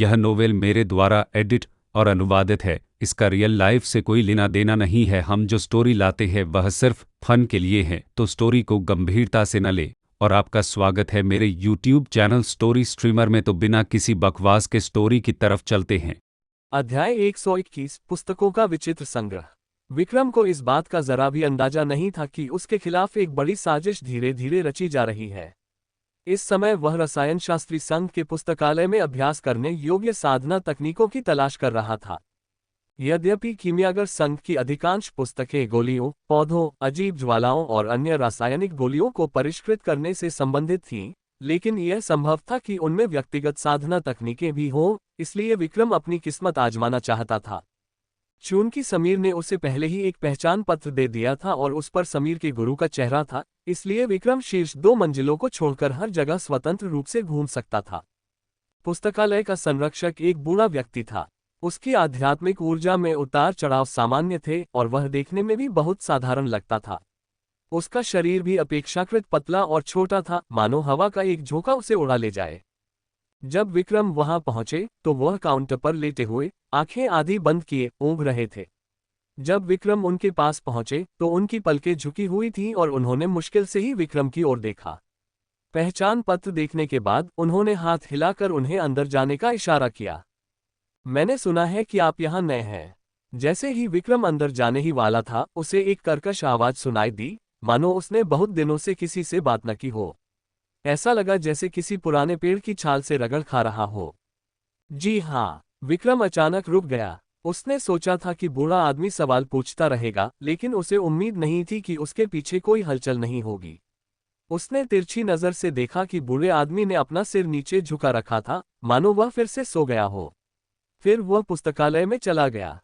यह नोवेल मेरे द्वारा एडिट और अनुवादित है। इसका रियल लाइफ से कोई लेना देना नहीं है। हम जो स्टोरी लाते हैं वह सिर्फ फन के लिए है, तो स्टोरी को गंभीरता से न ले। और आपका स्वागत है मेरे यूट्यूब चैनल स्टोरी स्ट्रीमर में। तो बिना किसी बकवास के स्टोरी की तरफ चलते हैं। अध्याय 121 पुस्तकों का विचित्र संग्रह। विक्रम को इस बात का जरा भी अंदाजा नहीं था कि उसके खिलाफ एक बड़ी साजिश धीरे धीरे रची जा रही है। इस समय वह रसायन शास्त्री संघ के पुस्तकालय में अभ्यास करने योग्य साधना तकनीकों की तलाश कर रहा था। यद्यपि कीमियागर संघ की अधिकांश पुस्तकें गोलियों, पौधों, अजीब ज्वालाओं और अन्य रासायनिक गोलियों को परिष्कृत करने से संबंधित थीं, लेकिन यह संभव था कि उनमें व्यक्तिगत साधना तकनीकें भी हों, इसलिए विक्रम अपनी किस्मत आजमाना चाहता था। चूंकि समीर ने उसे पहले ही एक पहचान पत्र दे दिया था और उस पर समीर के गुरु का चेहरा था, इसलिए विक्रम शीर्ष 2 मंजिलों को छोड़कर हर जगह स्वतंत्र रूप से घूम सकता था। पुस्तकालय का संरक्षक एक बूढ़ा व्यक्ति था। उसकी आध्यात्मिक ऊर्जा में उतार चढ़ाव सामान्य थे और वह देखने में भी बहुत साधारण लगता था। उसका शरीर भी अपेक्षाकृत पतला और छोटा था, मानो हवा का एक झोंका उसे उड़ा ले जाए। जब विक्रम वहां पहुंचे तो वह काउंटर पर लेटे हुए, आंखें आधी बंद किए, ऊँघ रहे थे। जब विक्रम उनके पास पहुंचे तो उनकी पलकें झुकी हुई थीं और उन्होंने मुश्किल से ही विक्रम की ओर देखा। पहचान पत्र देखने के बाद उन्होंने हाथ हिलाकर उन्हें अंदर जाने का इशारा किया। मैंने सुना है कि आप यहाँ नए हैं। जैसे ही विक्रम अंदर जाने ही वाला था, उसे एक कर्कश आवाज सुनाई दी, मानो उसने बहुत दिनों से किसी से बात न की हो। ऐसा लगा जैसे किसी पुराने पेड़ की छाल से रगड़ खा रहा हो। जी हाँ, विक्रम अचानक रुक गया। उसने सोचा था कि बूढ़ा आदमी सवाल पूछता रहेगा, लेकिन उसे उम्मीद नहीं थी कि उसके पीछे कोई हलचल नहीं होगी। उसने तिरछी नजर से देखा कि बूढ़े आदमी ने अपना सिर नीचे झुका रखा था, मानो वह फिर से सो गया हो। फिर वह पुस्तकालय में चला गया।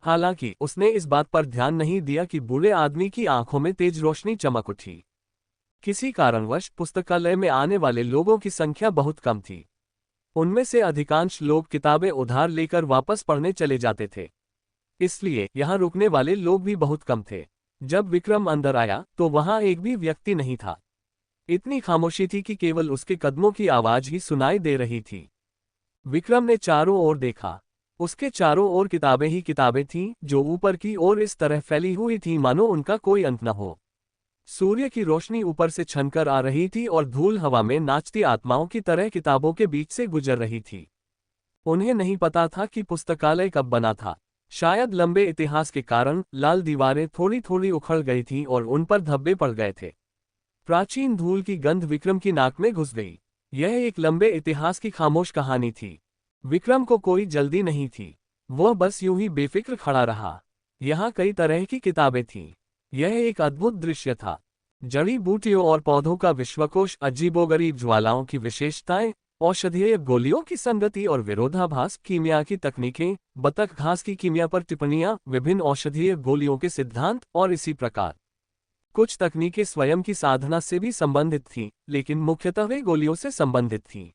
हालांकि उसने इस बात पर ध्यान नहीं दिया कि बूढ़े आदमी की आंखों में तेज रोशनी चमक उठी। किसी कारणवश पुस्तकालय में आने वाले लोगों की संख्या बहुत कम थी। उनमें से अधिकांश लोग किताबें उधार लेकर वापस पढ़ने चले जाते थे, इसलिए यहाँ रुकने वाले लोग भी बहुत कम थे। जब विक्रम अंदर आया तो वहाँ एक भी व्यक्ति नहीं था। इतनी खामोशी थी कि केवल उसके कदमों की आवाज ही सुनाई दे रही थी। विक्रम ने चारों ओर देखा। उसके चारों ओर किताबें ही किताबें थीं, जो ऊपर की ओर इस तरह फैली हुई थीं मानो उनका कोई अंत न हो। सूर्य की रोशनी ऊपर से छनकर आ रही थी और धूल हवा में नाचती आत्माओं की तरह किताबों के बीच से गुजर रही थी। उन्हें नहीं पता था कि पुस्तकालय कब बना था। शायद लंबे इतिहास के कारण लाल दीवारें थोड़ी थोड़ी उखड़ गई थीं और उन पर धब्बे पड़ गए थे। प्राचीन धूल की गंध विक्रम की नाक में घुस गई। यह एक लंबे इतिहास की खामोश कहानी थी। विक्रम को कोई जल्दी नहीं थी। वह बस यूं ही बेफिक्र खड़ा रहा। यहाँ कई तरह की किताबें थीं। यह एक अद्भुत दृश्य था। जड़ी बूटियों और पौधों का विश्वकोश, अजीबोगरीब ज्वालाओं की विशेषताएं, औषधीय गोलियों की संगति और विरोधाभास, कीमिया की तकनीकें, बतख घास की कीमिया पर टिप्पणियां, विभिन्न औषधीय गोलियों के सिद्धांत और इसी प्रकार। कुछ तकनीकें स्वयं की साधना से भी संबंधित थीं, लेकिन मुख्यतः वे गोलियों से संबंधित थीं।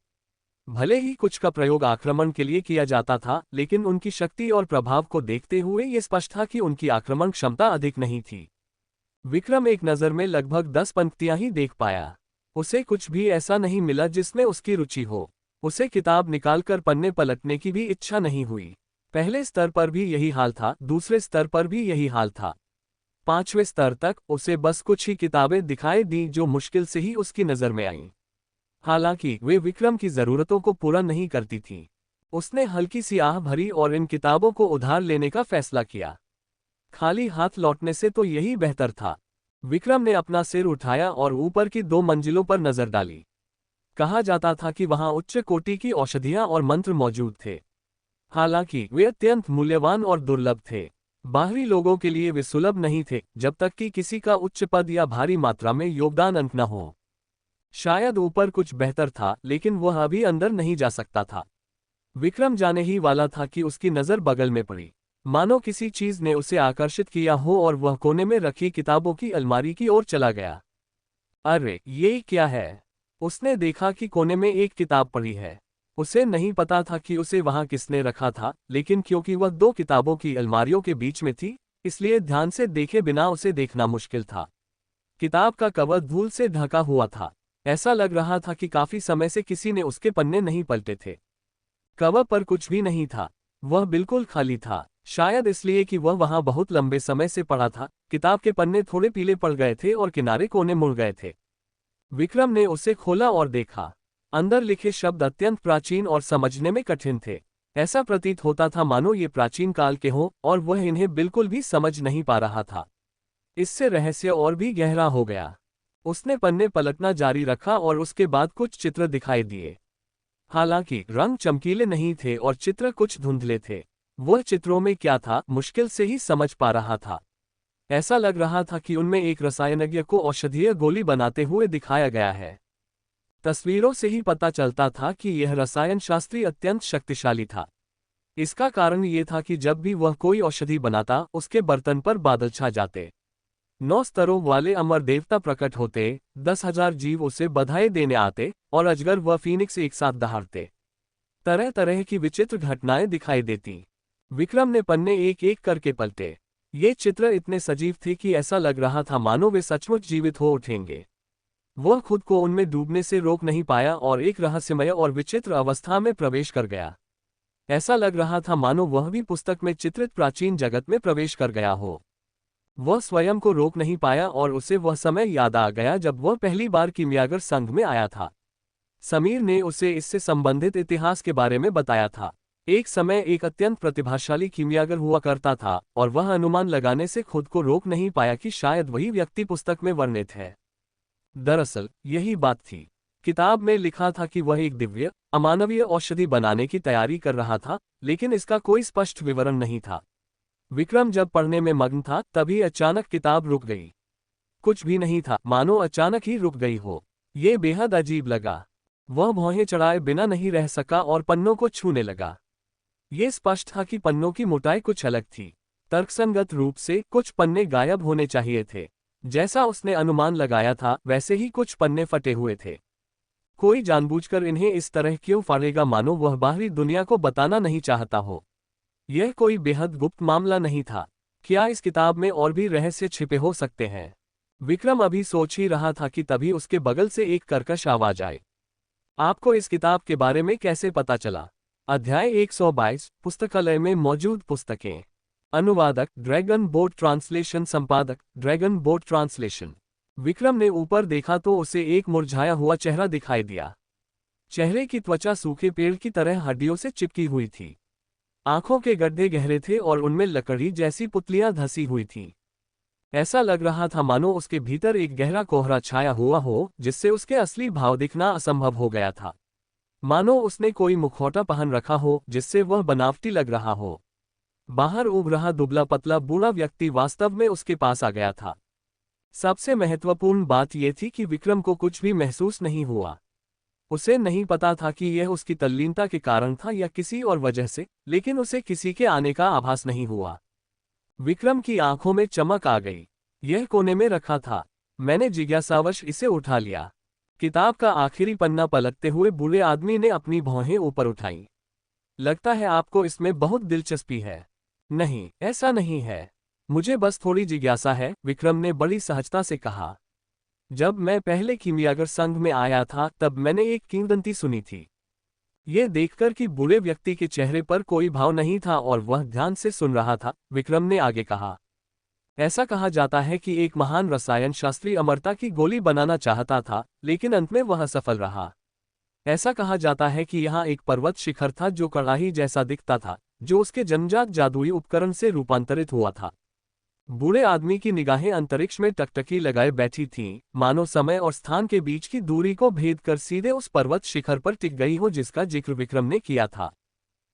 भले ही कुछ का प्रयोग आक्रमण के लिए किया जाता था, लेकिन उनकी शक्ति और प्रभाव को देखते हुए ये स्पष्ट था कि उनकी आक्रमण क्षमता अधिक नहीं थी। विक्रम एक नज़र में लगभग 10 पंक्तियां ही देख पाया। उसे कुछ भी ऐसा नहीं मिला जिसमें उसकी रुचि हो। उसे किताब निकालकर पन्ने पलटने की भी इच्छा नहीं हुई। पहले स्तर पर भी यही हाल था, दूसरे स्तर पर भी यही हाल था। 5वें स्तर तक उसे बस कुछ ही किताबें दिखाई दी जो मुश्किल से ही उसकी नज़र में आईं। हालांकि वे विक्रम की ज़रूरतों को पूरा नहीं करती थीं। उसने हल्की सी आह भरी और इन किताबों को उधार लेने का फैसला किया। खाली हाथ लौटने से तो यही बेहतर था। विक्रम ने अपना सिर उठाया और ऊपर की 2 मंजिलों पर नजर डाली। कहा जाता था कि वहां उच्च कोटि की औषधियां और मंत्र मौजूद थे। हालांकि वे अत्यंत मूल्यवान और दुर्लभ थे। बाहरी लोगों के लिए वे सुलभ नहीं थे, जब तक कि किसी का उच्च पद या भारी मात्रा में योगदान अंत न हो। शायद ऊपर कुछ बेहतर था, लेकिन वह अभी अंदर नहीं जा सकता था। विक्रम जाने ही वाला था कि उसकी नज़र बगल में पड़ी। मानो किसी चीज ने उसे आकर्षित किया हो और वह कोने में रखी किताबों की अलमारी की ओर चला गया। अरे, ये क्या है? उसने देखा कि कोने में एक किताब पड़ी है। उसे नहीं पता था कि उसे वहां किसने रखा था, लेकिन क्योंकि वह 2 किताबों की अलमारियों के बीच में थी, इसलिए ध्यान से देखे बिना उसे देखना मुश्किल था। किताब का कवर धूल से ढका हुआ था। ऐसा लग रहा था कि काफी समय से किसी ने उसके पन्ने नहीं पलटे थे। कवर पर कुछ भी नहीं था। वह बिल्कुल खाली था, शायद इसलिए कि वह वहां बहुत लंबे समय से पड़ा था। किताब के पन्ने थोड़े पीले पड़ गए थे और किनारे कोने मुड़ गए थे। विक्रम ने उसे खोला और देखा। अंदर लिखे शब्द अत्यंत प्राचीन और समझने में कठिन थे। ऐसा प्रतीत होता था मानो ये प्राचीन काल के हों और वह इन्हें बिल्कुल भी समझ नहीं पा रहा था। इससे रहस्य और भी गहरा हो गया। उसने पन्ने पलटना जारी रखा और उसके बाद कुछ चित्र दिखाई दिए। हालांकि रंग चमकीले नहीं थे और चित्र कुछ धुंधले थे। वह चित्रों में क्या था मुश्किल से ही समझ पा रहा था। ऐसा लग रहा था कि उनमें एक रसायनज्ञ को औषधीय गोली बनाते हुए दिखाया गया है। तस्वीरों से ही पता चलता था कि यह रसायन शास्त्री अत्यंत शक्तिशाली था। इसका कारण ये था कि जब भी वह कोई औषधि बनाता उसके बर्तन पर बादल छा जाते। 9 स्तरों वाले अमर देवता प्रकट होते, 10,000 जीव उसे बधाई देने आते और अजगर व फीनिक्स एक साथ दहाड़ते। तरह तरह की विचित्र घटनाएं दिखाई देती। विक्रम ने पन्ने एक एक करके पलटे। ये चित्र इतने सजीव थे कि ऐसा लग रहा था मानो वे सचमुच जीवित हो उठेंगे। वह खुद को उनमें डूबने से रोक नहीं पाया और एक रहस्यमय और विचित्र अवस्था में प्रवेश कर गया। ऐसा लग रहा था मानो वह भी पुस्तक में चित्रित प्राचीन जगत में प्रवेश कर गया हो। वह स्वयं को रोक नहीं पाया और उसे वह समय याद आ गया जब वह पहली बार कीमियागर संघ में आया था। समीर ने उसे इससे संबंधित इतिहास के बारे में बताया था। एक समय एक अत्यंत प्रतिभाशाली कीमियागर हुआ करता था और वह अनुमान लगाने से खुद को रोक नहीं पाया कि शायद वही व्यक्ति पुस्तक में वर्णित है। दरअसल यही बात थी। किताब में लिखा था कि वह एक दिव्य अमानवीय औषधि बनाने की तैयारी कर रहा था, लेकिन इसका कोई स्पष्ट विवरण नहीं था। विक्रम जब पढ़ने में मग्न था तभी अचानक किताब रुक गई। कुछ भी नहीं था, मानो अचानक ही रुक गई हो। ये बेहद अजीब लगा। वह भौहें चढ़ाए बिना नहीं रह सका और पन्नों को छूने लगा। ये स्पष्ट था कि पन्नों की मोटाई कुछ अलग थी। तर्कसंगत रूप से कुछ पन्ने गायब होने चाहिए थे। जैसा उसने अनुमान लगाया था वैसे ही कुछ पन्ने फटे हुए थे। कोई जानबूझकर इन्हें इस तरह क्यों फाड़ेगा मानो वह बाहरी दुनिया को बताना नहीं चाहता हो। यह कोई बेहद गुप्त मामला नहीं था। क्या इस किताब में और भी रहस्य छिपे हो सकते हैं? विक्रम अभी सोच ही रहा था कि तभी उसके बगल से एक कर्कश आवाज आई। आपको इस किताब के बारे में कैसे पता चला? अध्याय 122 पुस्तकालय में मौजूद पुस्तकें। अनुवादक ड्रैगन बोट ट्रांसलेशन, संपादक ड्रैगन बोट ट्रांसलेशन। विक्रम ने ऊपर देखा तो उसे एक मुरझाया हुआ चेहरा दिखाई दिया। चेहरे की त्वचा सूखे पेड़ की तरह हड्डियों से चिपकी हुई थी। आंखों के गड्ढे गहरे थे और उनमें लकड़ी जैसी पुतलियां धसी हुई थीं। ऐसा लग रहा था मानो उसके भीतर एक गहरा कोहरा छाया हुआ हो जिससे उसके असली भाव दिखना असंभव हो गया था। मानो उसने कोई मुखौटा पहन रखा हो जिससे वह बनावटी लग रहा हो। बाहर उब रहा दुबला पतला बूढ़ा व्यक्ति वास्तव में उसके पास आ गया था। सबसे महत्वपूर्ण बात यह थी कि विक्रम को कुछ भी महसूस नहीं हुआ। उसे नहीं पता था कि यह उसकी तल्लीनता के कारण था या किसी और वजह से, लेकिन उसे किसी के आने का आभास नहीं हुआ। विक्रम की आंखों में चमक आ गई। यह कोने में रखा था। मैंने जिज्ञासावश इसे उठा लिया। किताब का आखिरी पन्ना पलटते हुए बूढ़े आदमी ने अपनी भौहें ऊपर उठाईं। लगता है आपको इसमें बहुत दिलचस्पी है। नहीं, ऐसा नहीं है। मुझे बस थोड़ी जिज्ञासा है, विक्रम ने बड़ी सहजता से कहा। जब मैं पहले कीमियागर संघ में आया था तब मैंने एक किंवदंती सुनी थी। ये देखकर कि बूढ़े व्यक्ति के चेहरे पर कोई भाव नहीं था और वह ध्यान से सुन रहा था, विक्रम ने आगे कहा। ऐसा कहा जाता है कि एक महान रसायन शास्त्री अमरता की गोली बनाना चाहता था, लेकिन अंत में वह असफल रहा। ऐसा कहा जाता है कि यहाँ एक पर्वत शिखर था जो कड़ाही जैसा दिखता था, जो उसके जन्मजात जादुई उपकरण से रूपांतरित हुआ था। बूढ़े आदमी की निगाहें अंतरिक्ष में टकटकी लगाए बैठी थीं, मानो समय और स्थान के बीच की दूरी को भेद कर सीधे उस पर्वत शिखर पर टिक गई हो जिसका जिक्र विक्रम ने किया था।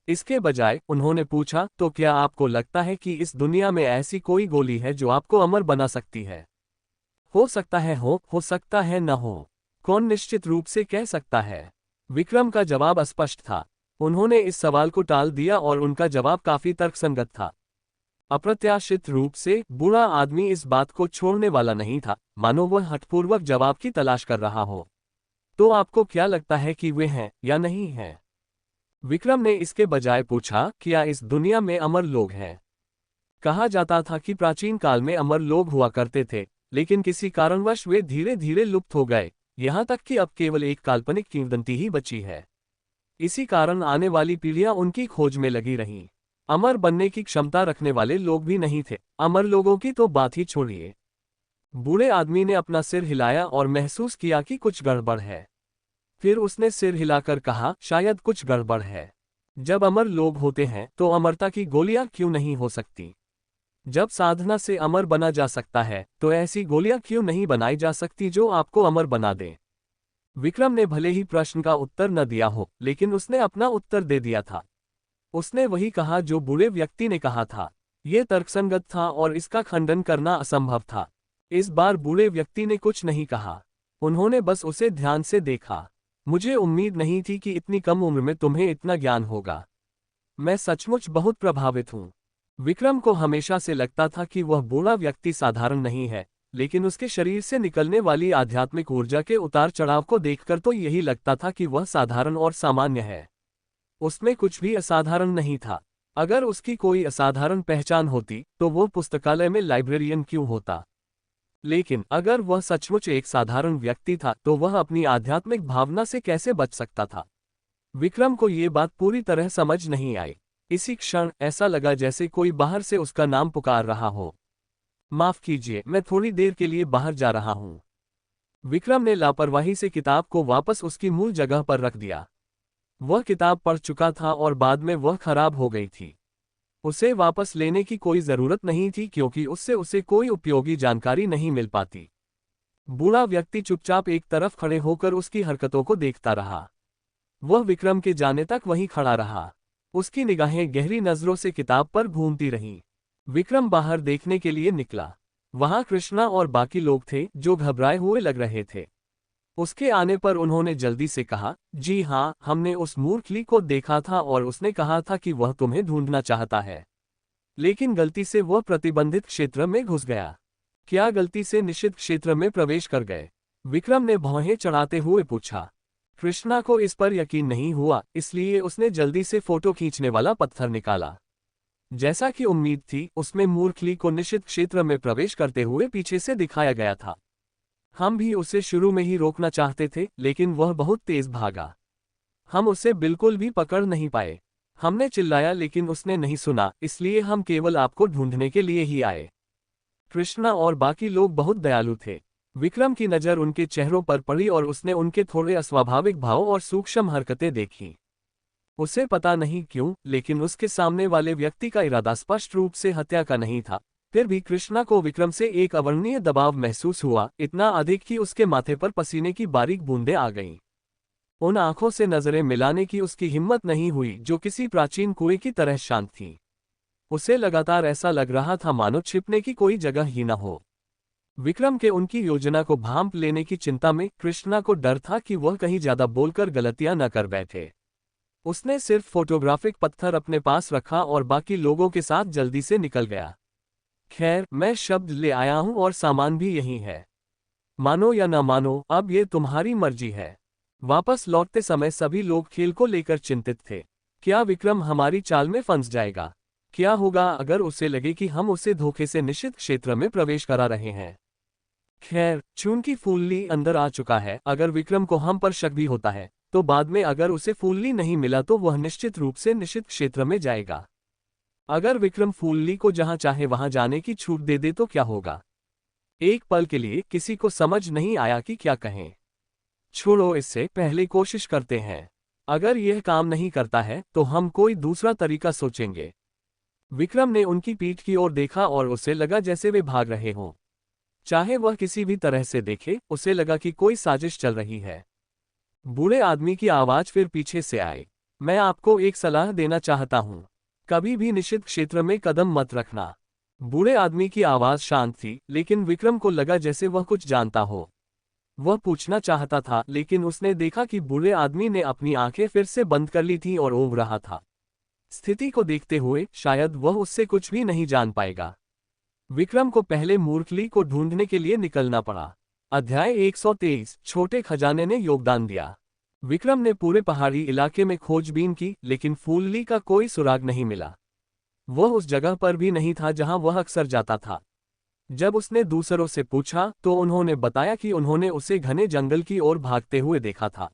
इसके बजाय उन्होंने पूछा, तो क्या आपको लगता है कि इस दुनिया में ऐसी कोई गोली है जो आपको अमर बना सकती है? हो सकता है हो सकता है न हो। कौन निश्चित रूप से कह सकता है? विक्रम का जवाब अस्पष्ट था। उन्होंने इस सवाल को टाल दिया और उनका जवाब काफी तर्कसंगत था। अप्रत्याशित रूप से बूढ़ा आदमी इस बात को छोड़ने वाला नहीं था, मानो वह हठपूर्वक जवाब की तलाश कर रहा हो। तो आपको क्या लगता है कि वे हैं या नहीं हैं? विक्रम ने इसके बजाय पूछा, क्या इस दुनिया में अमर लोग हैं? कहा जाता था कि प्राचीन काल में अमर लोग हुआ करते थे, लेकिन किसी कारणवश वे धीरे धीरे लुप्त हो गए, यहाँ तक कि अब केवल एक काल्पनिक किंवदंती ही बची है। इसी कारण आने वाली पीढ़ियां उनकी खोज में लगी रहीं। अमर बनने की क्षमता रखने वाले लोग भी नहीं थे, अमर लोगों की तो बात ही छोड़िए। बूढ़े आदमी ने अपना सिर हिलाया और महसूस किया कि कुछ गड़बड़ है। फिर उसने सिर हिलाकर कहा, शायद कुछ गड़बड़ है। जब अमर लोग होते हैं तो अमरता की गोलियां क्यों नहीं हो सकती? जब साधना से अमर बना जा सकता है तो ऐसी गोलियां क्यों नहीं बनाई जा सकती जो आपको अमर बना दे? विक्रम ने भले ही प्रश्न का उत्तर न दिया हो, लेकिन उसने अपना उत्तर दे दिया था। उसने वही कहा जो बूढ़े व्यक्ति ने कहा था। यह तर्कसंगत था और इसका खंडन करना असंभव था। इस बार बूढ़े व्यक्ति ने कुछ नहीं कहा। उन्होंने बस उसे ध्यान से देखा। मुझे उम्मीद नहीं थी कि इतनी कम उम्र में तुम्हें इतना ज्ञान होगा। मैं सचमुच बहुत प्रभावित हूँ। विक्रम को हमेशा से लगता था कि वह बूढ़ा व्यक्ति साधारण नहीं है, लेकिन उसके शरीर से निकलने वाली आध्यात्मिक ऊर्जा के उतार चढ़ाव को देखकर तो यही लगता था कि वह साधारण और सामान्य है। उसमें कुछ भी असाधारण नहीं था। अगर उसकी कोई असाधारण पहचान होती तो वो पुस्तकालय में लाइब्रेरियन क्यों होता? लेकिन अगर वह सचमुच एक साधारण व्यक्ति था तो वह अपनी आध्यात्मिक भावना से कैसे बच सकता था? विक्रम को ये बात पूरी तरह समझ नहीं आई। इसी क्षण ऐसा लगा जैसे कोई बाहर से उसका नाम पुकार रहा हो। माफ कीजिए, मैं थोड़ी देर के लिए बाहर जा रहा हूं। विक्रम ने लापरवाही से किताब को वापस उसकी मूल जगह पर रख दिया। वह किताब पढ़ चुका था और बाद में वह खराब हो गई थी। उसे वापस लेने की कोई जरूरत नहीं थी क्योंकि उससे उसे कोई उपयोगी जानकारी नहीं मिल पाती। बूढ़ा व्यक्ति चुपचाप एक तरफ खड़े होकर उसकी हरकतों को देखता रहा। वह विक्रम के जाने तक वहीं खड़ा रहा। उसकी निगाहें गहरी नजरों से किताब पर घूमती रहीं। विक्रम बाहर देखने के लिए निकला। वहां कृष्णा और बाकी लोग थे जो घबराए हुए लग रहे थे। उसके आने पर उन्होंने जल्दी से कहा, जी हाँ, हमने उस मूर्खली को देखा था और उसने कहा था कि वह तुम्हें ढूंढना चाहता है, लेकिन गलती से वह प्रतिबंधित क्षेत्र में घुस गया। क्या गलती से निषिद्ध क्षेत्र में प्रवेश कर गए? विक्रम ने भौहें चढ़ाते हुए पूछा। कृष्णा को इस पर यकीन नहीं हुआ, इसलिए उसने जल्दी से फोटो खींचने वाला पत्थर निकाला। जैसा कि उम्मीद थी, उसमें मूर्खली को निषिद्ध क्षेत्र में प्रवेश करते हुए पीछे से दिखाया गया था। हम भी उसे शुरू में ही रोकना चाहते थे, लेकिन वह बहुत तेज भागा। हम उसे बिल्कुल भी पकड़ नहीं पाए। हमने चिल्लाया लेकिन उसने नहीं सुना, इसलिए हम केवल आपको ढूंढने के लिए ही आए। कृष्णा और बाकी लोग बहुत दयालु थे। विक्रम की नज़र उनके चेहरों पर पड़ी और उसने उनके थोड़े अस्वाभाविक भाव और सूक्ष्म हरकतें देखीं। उसे पता नहीं क्यों, लेकिन उसके सामने वाले व्यक्ति का इरादा स्पष्ट रूप से हत्या का नहीं था। फिर भी कृष्णा को विक्रम से एक अवर्णनीय दबाव महसूस हुआ, इतना अधिक कि उसके माथे पर पसीने की बारीक बूंदें आ गईं। उन आंखों से नजरें मिलाने की उसकी हिम्मत नहीं हुई जो किसी प्राचीन कुएं की तरह शांत थी। उसे लगातार ऐसा लग रहा था मानो छिपने की कोई जगह ही न हो। विक्रम के उनकी योजना को भांप लेने की चिंता में कृष्णा को डर था कि वह कहीं ज्यादा बोलकर गलतियां न कर बैठे। उसने सिर्फ फोटोग्राफिक पत्थर अपने पास रखा और बाकी लोगों के साथ जल्दी से निकल गया। खैर, मैं शब्द ले आया हूं और सामान भी यही है। मानो या ना मानो, अब ये तुम्हारी मर्जी है। वापस लौटते समय सभी लोग खेल को लेकर चिंतित थे। क्या विक्रम हमारी चाल में फंस जाएगा? क्या होगा अगर उसे लगे कि हम उसे धोखे से निषिद्ध क्षेत्र में प्रवेश करा रहे हैं? खैर, चूंकि फूलली अंदर आ चुका है, अगर विक्रम को हम पर शक भी होता है तो बाद में अगर उसे फूलली नहीं मिला तो वह निश्चित रूप से निषिद्ध क्षेत्र में जाएगा। अगर विक्रम फूलली को जहां चाहे वहां जाने की छूट दे दे तो क्या होगा? एक पल के लिए किसी को समझ नहीं आया कि क्या कहें। छोड़ो, इससे पहले कोशिश करते हैं। अगर यह काम नहीं करता है तो हम कोई दूसरा तरीका सोचेंगे। विक्रम ने उनकी पीठ की ओर देखा और उसे लगा जैसे वे भाग रहे हों। चाहे वह किसी भी तरह से देखे, उसे लगा कि कोई साजिश चल रही है। बूढ़े आदमी की आवाज फिर पीछे से आई। मैं आपको एक सलाह देना चाहता हूं, कभी भी निषिद्ध क्षेत्र में कदम मत रखना। बूढ़े आदमी की आवाज शांत थी, लेकिन विक्रम को लगा जैसे वह कुछ जानता हो। वह पूछना चाहता था, लेकिन उसने देखा कि बूढ़े आदमी ने अपनी आंखें फिर से बंद कर ली थीं और ऊँघ रहा था। स्थिति को देखते हुए शायद वह उससे कुछ भी नहीं जान पाएगा। विक्रम को पहले मूर्खली को ढूंढने के लिए निकलना पड़ा। अध्याय 123 छोटे खजाने ने योगदान दिया। विक्रम ने पूरे पहाड़ी इलाके में खोजबीन की, लेकिन फूलली का कोई सुराग नहीं मिला। वह उस जगह पर भी नहीं था जहां वह अक्सर जाता था। जब उसने दूसरों से पूछा तो उन्होंने बताया कि उन्होंने उसे घने जंगल की ओर भागते हुए देखा था।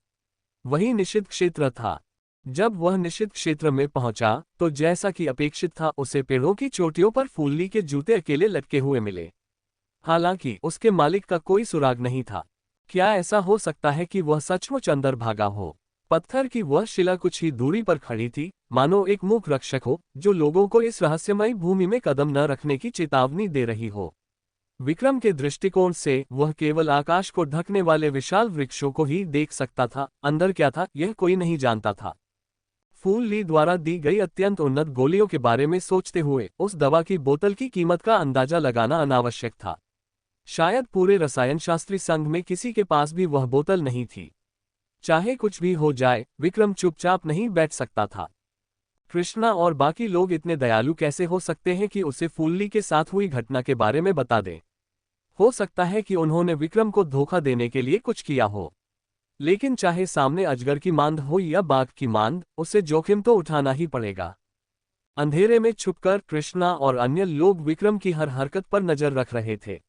वही निषिद्ध क्षेत्र था। जब वह निषिद्ध क्षेत्र में पहुंचा तो जैसा कि अपेक्षित था उसे पेड़ों की चोटियों पर फूलली के जूते अकेले लटके हुए मिले। हालांकि उसके मालिक का कोई सुराग नहीं था। क्या ऐसा हो सकता है कि वह सचमुच अंदर भागा हो? पत्थर की वह शिला कुछ ही दूरी पर खड़ी थी, मानो एक मूक रक्षक हो जो लोगों को इस रहस्यमयी भूमि में कदम न रखने की चेतावनी दे रही हो। विक्रम के दृष्टिकोण से वह केवल आकाश को ढकने वाले विशाल वृक्षों को ही देख सकता था, अंदर क्या था यह कोई नहीं जानता था। फूल ली द्वारा दी गई अत्यंत उन्नत गोलियों के बारे में सोचते हुए उस दवा की बोतल की कीमत का अंदाजा लगाना अनावश्यक था। शायद पूरे रसायनशास्त्री संघ में किसी के पास भी वह बोतल नहीं थी। चाहे कुछ भी हो जाए, विक्रम चुपचाप नहीं बैठ सकता था। कृष्णा और बाकी लोग इतने दयालु कैसे हो सकते हैं कि उसे फूलली के साथ हुई घटना के बारे में बता दें? हो सकता है कि उन्होंने विक्रम को धोखा देने के लिए कुछ किया हो। लेकिन चाहे सामने अजगर की मांद हो या बाघ की मांद, उसे जोखिम तो उठाना ही पड़ेगा। अंधेरे में छुपकर कृष्णा और अन्य लोग विक्रम की हर हरकत पर नजर रख रहे थे।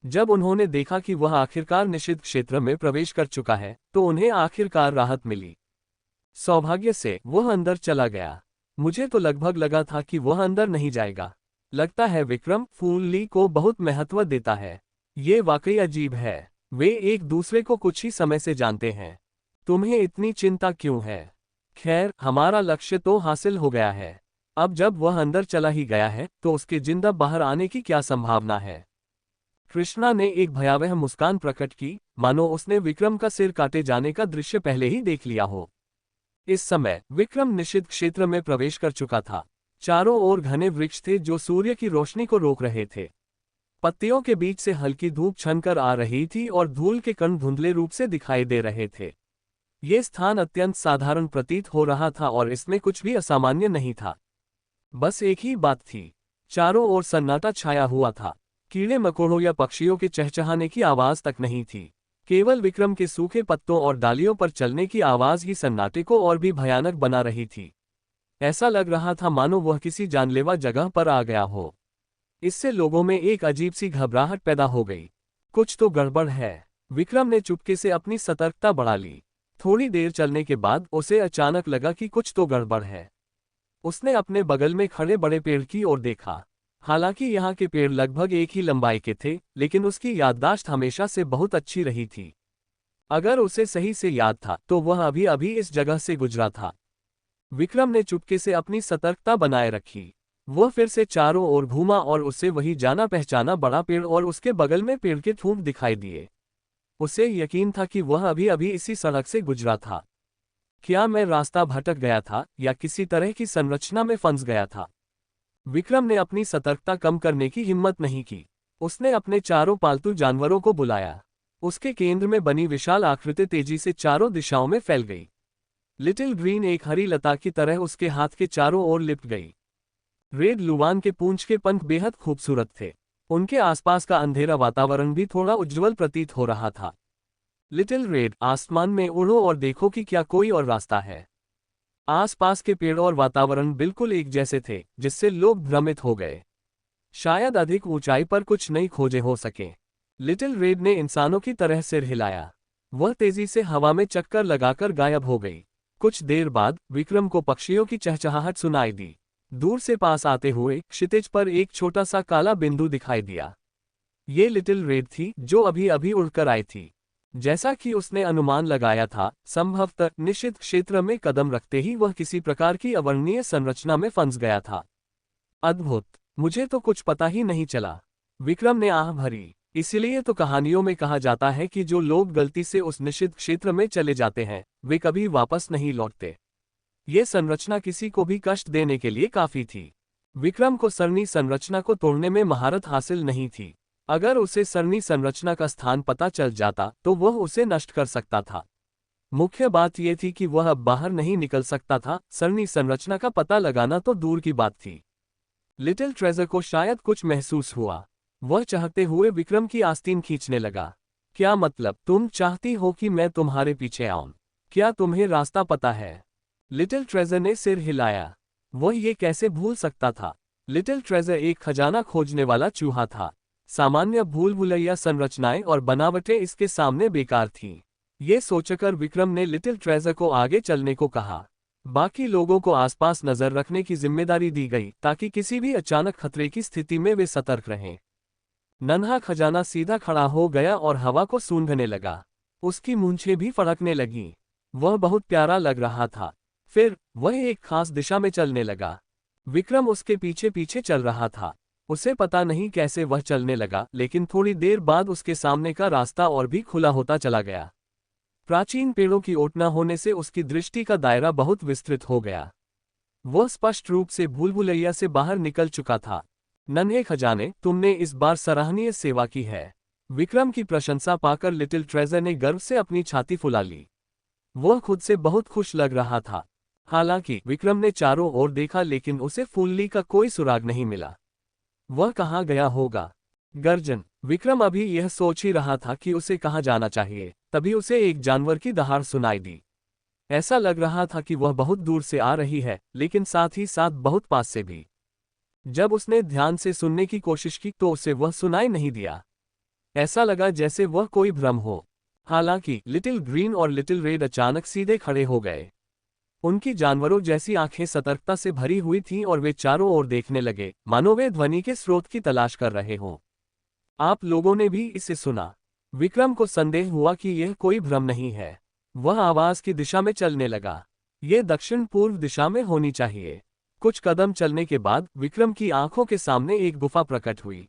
जब उन्होंने देखा कि वह आखिरकार निषिद्ध क्षेत्र में प्रवेश कर चुका है, तो उन्हें आखिरकार राहत मिली। सौभाग्य से वह अंदर चला गया। मुझे तो लगभग लगा था कि वह अंदर नहीं जाएगा। लगता है विक्रम फूलली को बहुत महत्व देता है। ये वाकई अजीब है। वे एक दूसरे को कुछ ही समय से जानते हैं। तुम्हें इतनी चिंता क्यों है? खैर, हमारा लक्ष्य तो हासिल हो गया है। अब जब वह अंदर चला ही गया है तो उसके जिंदा बाहर आने की क्या संभावना है? कृष्णा ने एक भयावह मुस्कान प्रकट की, मानो उसने विक्रम का सिर काटे जाने का दृश्य पहले ही देख लिया हो। इस समय विक्रम निषिद्ध क्षेत्र में प्रवेश कर चुका था। चारों ओर घने वृक्ष थे जो सूर्य की रोशनी को रोक रहे थे। पत्तियों के बीच से हल्की धूप छनकर आ रही थी और धूल के कण धुंधले रूप से दिखाई दे रहे थे। ये स्थान अत्यंत साधारण प्रतीत हो रहा था और इसमें कुछ भी असामान्य नहीं था। बस एक ही बात थी, चारों ओर सन्नाटा छाया हुआ था। कीड़े मकोड़ों या पक्षियों के चहचहाने की आवाज तक नहीं थी। केवल विक्रम के सूखे पत्तों और डालियों पर चलने की आवाज ही सन्नाटे को और भी भयानक बना रही थी। ऐसा लग रहा था मानो वह किसी जानलेवा जगह पर आ गया हो। इससे लोगों में एक अजीब सी घबराहट पैदा हो गई। कुछ तो गड़बड़ है। विक्रम ने चुपके से अपनी सतर्कता बढ़ा ली। थोड़ी देर चलने के बाद उसे अचानक लगा कि कुछ तो गड़बड़ है। उसने अपने बगल में खड़े बड़े पेड़ की ओर देखा। हालांकि यहाँ के पेड़ लगभग एक ही लंबाई के थे, लेकिन उसकी याददाश्त हमेशा से बहुत अच्छी रही थी। अगर उसे सही से याद था तो वह अभी अभी इस जगह से गुजरा था। विक्रम ने चुपके से अपनी सतर्कता बनाए रखी। वह फिर से चारों ओर घूमा और उसे वही जाना पहचाना बड़ा पेड़ और उसके बगल में पेड़ के ठूंठ दिखाई दिए। उसे यकीन था कि वह अभी अभी इसी सड़क से गुजरा था। क्या मैं रास्ता भटक गया था या किसी तरह की संरचना में फंस गया था? विक्रम ने अपनी सतर्कता कम करने की हिम्मत नहीं की। उसने अपने चारों पालतू जानवरों को बुलाया। उसके केंद्र में बनी विशाल आकृति तेजी से चारों दिशाओं में फैल गई। लिटिल ग्रीन एक हरी लता की तरह उसके हाथ के चारों ओर लिपट गई। रेड लुवान के पूंछ के पंख बेहद खूबसूरत थे। उनके आसपास का अंधेरा वातावरण भी थोड़ा उज्ज्वल प्रतीत हो रहा था। लिटिल रेड, आसमान में उड़ो और देखो कि क्या कोई और रास्ता है। आसपास के पेड़ और वातावरण बिल्कुल एक जैसे थे, जिससे लोग भ्रमित हो गए। शायद अधिक ऊंचाई पर कुछ नई खोजें हो सके। लिटिल रेड ने इंसानों की तरह सिर हिलाया। वह तेजी से हवा में चक्कर लगाकर गायब हो गई। कुछ देर बाद विक्रम को पक्षियों की चहचहाहट सुनाई दी। दूर से पास आते हुए क्षितिज पर एक छोटा सा काला बिंदु दिखाई दिया। ये लिटिल रेड थी जो अभी अभी उड़कर आई थी। जैसा कि उसने अनुमान लगाया था, संभवतः निषिद्ध क्षेत्र में कदम रखते ही वह किसी प्रकार की अवर्णनीय संरचना में फंस गया था। अद्भुत, मुझे तो कुछ पता ही नहीं चला। विक्रम ने आह भरी। इसलिए तो कहानियों में कहा जाता है कि जो लोग गलती से उस निषिद्ध क्षेत्र में चले जाते हैं, वे कभी वापस नहीं लौटते। ये संरचना किसी को भी कष्ट देने के लिए काफी थी। विक्रम को सरनी संरचना को तोड़ने में महारत हासिल नहीं थी। अगर उसे सरनी संरचना का स्थान पता चल जाता तो वह उसे नष्ट कर सकता था। मुख्य बात यह थी कि वह अब बाहर नहीं निकल सकता था। सरनी संरचना का पता लगाना तो दूर की बात थी। लिटिल ट्रेजर को शायद कुछ महसूस हुआ। वह चाहते हुए विक्रम की आस्तीन खींचने लगा। क्या मतलब, तुम चाहती हो कि मैं तुम्हारे पीछे आऊं? क्या तुम्हें रास्ता पता है? लिटिल ट्रेजर ने सिर हिलाया। वह ये कैसे भूल सकता था? लिटिल ट्रेजर एक खजाना खोजने वाला चूहा था। सामान्य भूल भुलैया संरचनाएं और बनावटें इसके सामने बेकार थीं। ये सोचकर विक्रम ने लिटिल ट्रेजर को आगे चलने को कहा। बाकी लोगों को आसपास नजर रखने की जिम्मेदारी दी गई ताकि किसी भी अचानक खतरे की स्थिति में वे सतर्क रहें। नन्हा खजाना सीधा खड़ा हो गया और हवा को सूंघने लगा। उसकी मूंछें भी फड़कने लगीं। वह बहुत प्यारा लग रहा था। फिर वह एक खास दिशा में चलने लगा। विक्रम उसके पीछे पीछे चल रहा था। उसे पता नहीं कैसे वह चलने लगा, लेकिन थोड़ी देर बाद उसके सामने का रास्ता और भी खुला होता चला गया। प्राचीन पेड़ों की ओट न होने से उसकी दृष्टि का दायरा बहुत विस्तृत हो गया। वह स्पष्ट रूप से भूलभुलैया से बाहर निकल चुका था। नन्हे खजाने, तुमने इस बार सराहनीय सेवा की है। विक्रम की प्रशंसा पाकर लिटिल ट्रेजर ने गर्व से अपनी छाती फुला ली। वह खुद से बहुत खुश लग रहा था। हालांकि विक्रम ने चारों ओर देखा, लेकिन उसे फूलली का कोई सुराग नहीं मिला। वह कहाँ गया होगा? गर्जन। विक्रम अभी यह सोच ही रहा था कि उसे कहाँ जाना चाहिए, तभी उसे एक जानवर की दहाड़ सुनाई दी। ऐसा लग रहा था कि वह बहुत दूर से आ रही है, लेकिन साथ ही साथ बहुत पास से भी। जब उसने ध्यान से सुनने की कोशिश की तो उसे वह सुनाई नहीं दिया। ऐसा लगा जैसे वह कोई भ्रम हो। हालांकि लिटिल ग्रीन और लिटिल रेड अचानक सीधे खड़े हो गए। उनकी जानवरों जैसी आंखें सतर्कता से भरी हुई थीं और वे चारों ओर देखने लगे, मानो वे ध्वनि के स्रोत की तलाश कर रहे हों। आप लोगों ने भी इसे सुना? विक्रम को संदेह हुआ कि यह कोई भ्रम नहीं है। वह आवाज की दिशा में चलने लगा। यह दक्षिण पूर्व दिशा में होनी चाहिए। कुछ कदम चलने के बाद विक्रम की आंखों के सामने एक गुफा प्रकट हुई।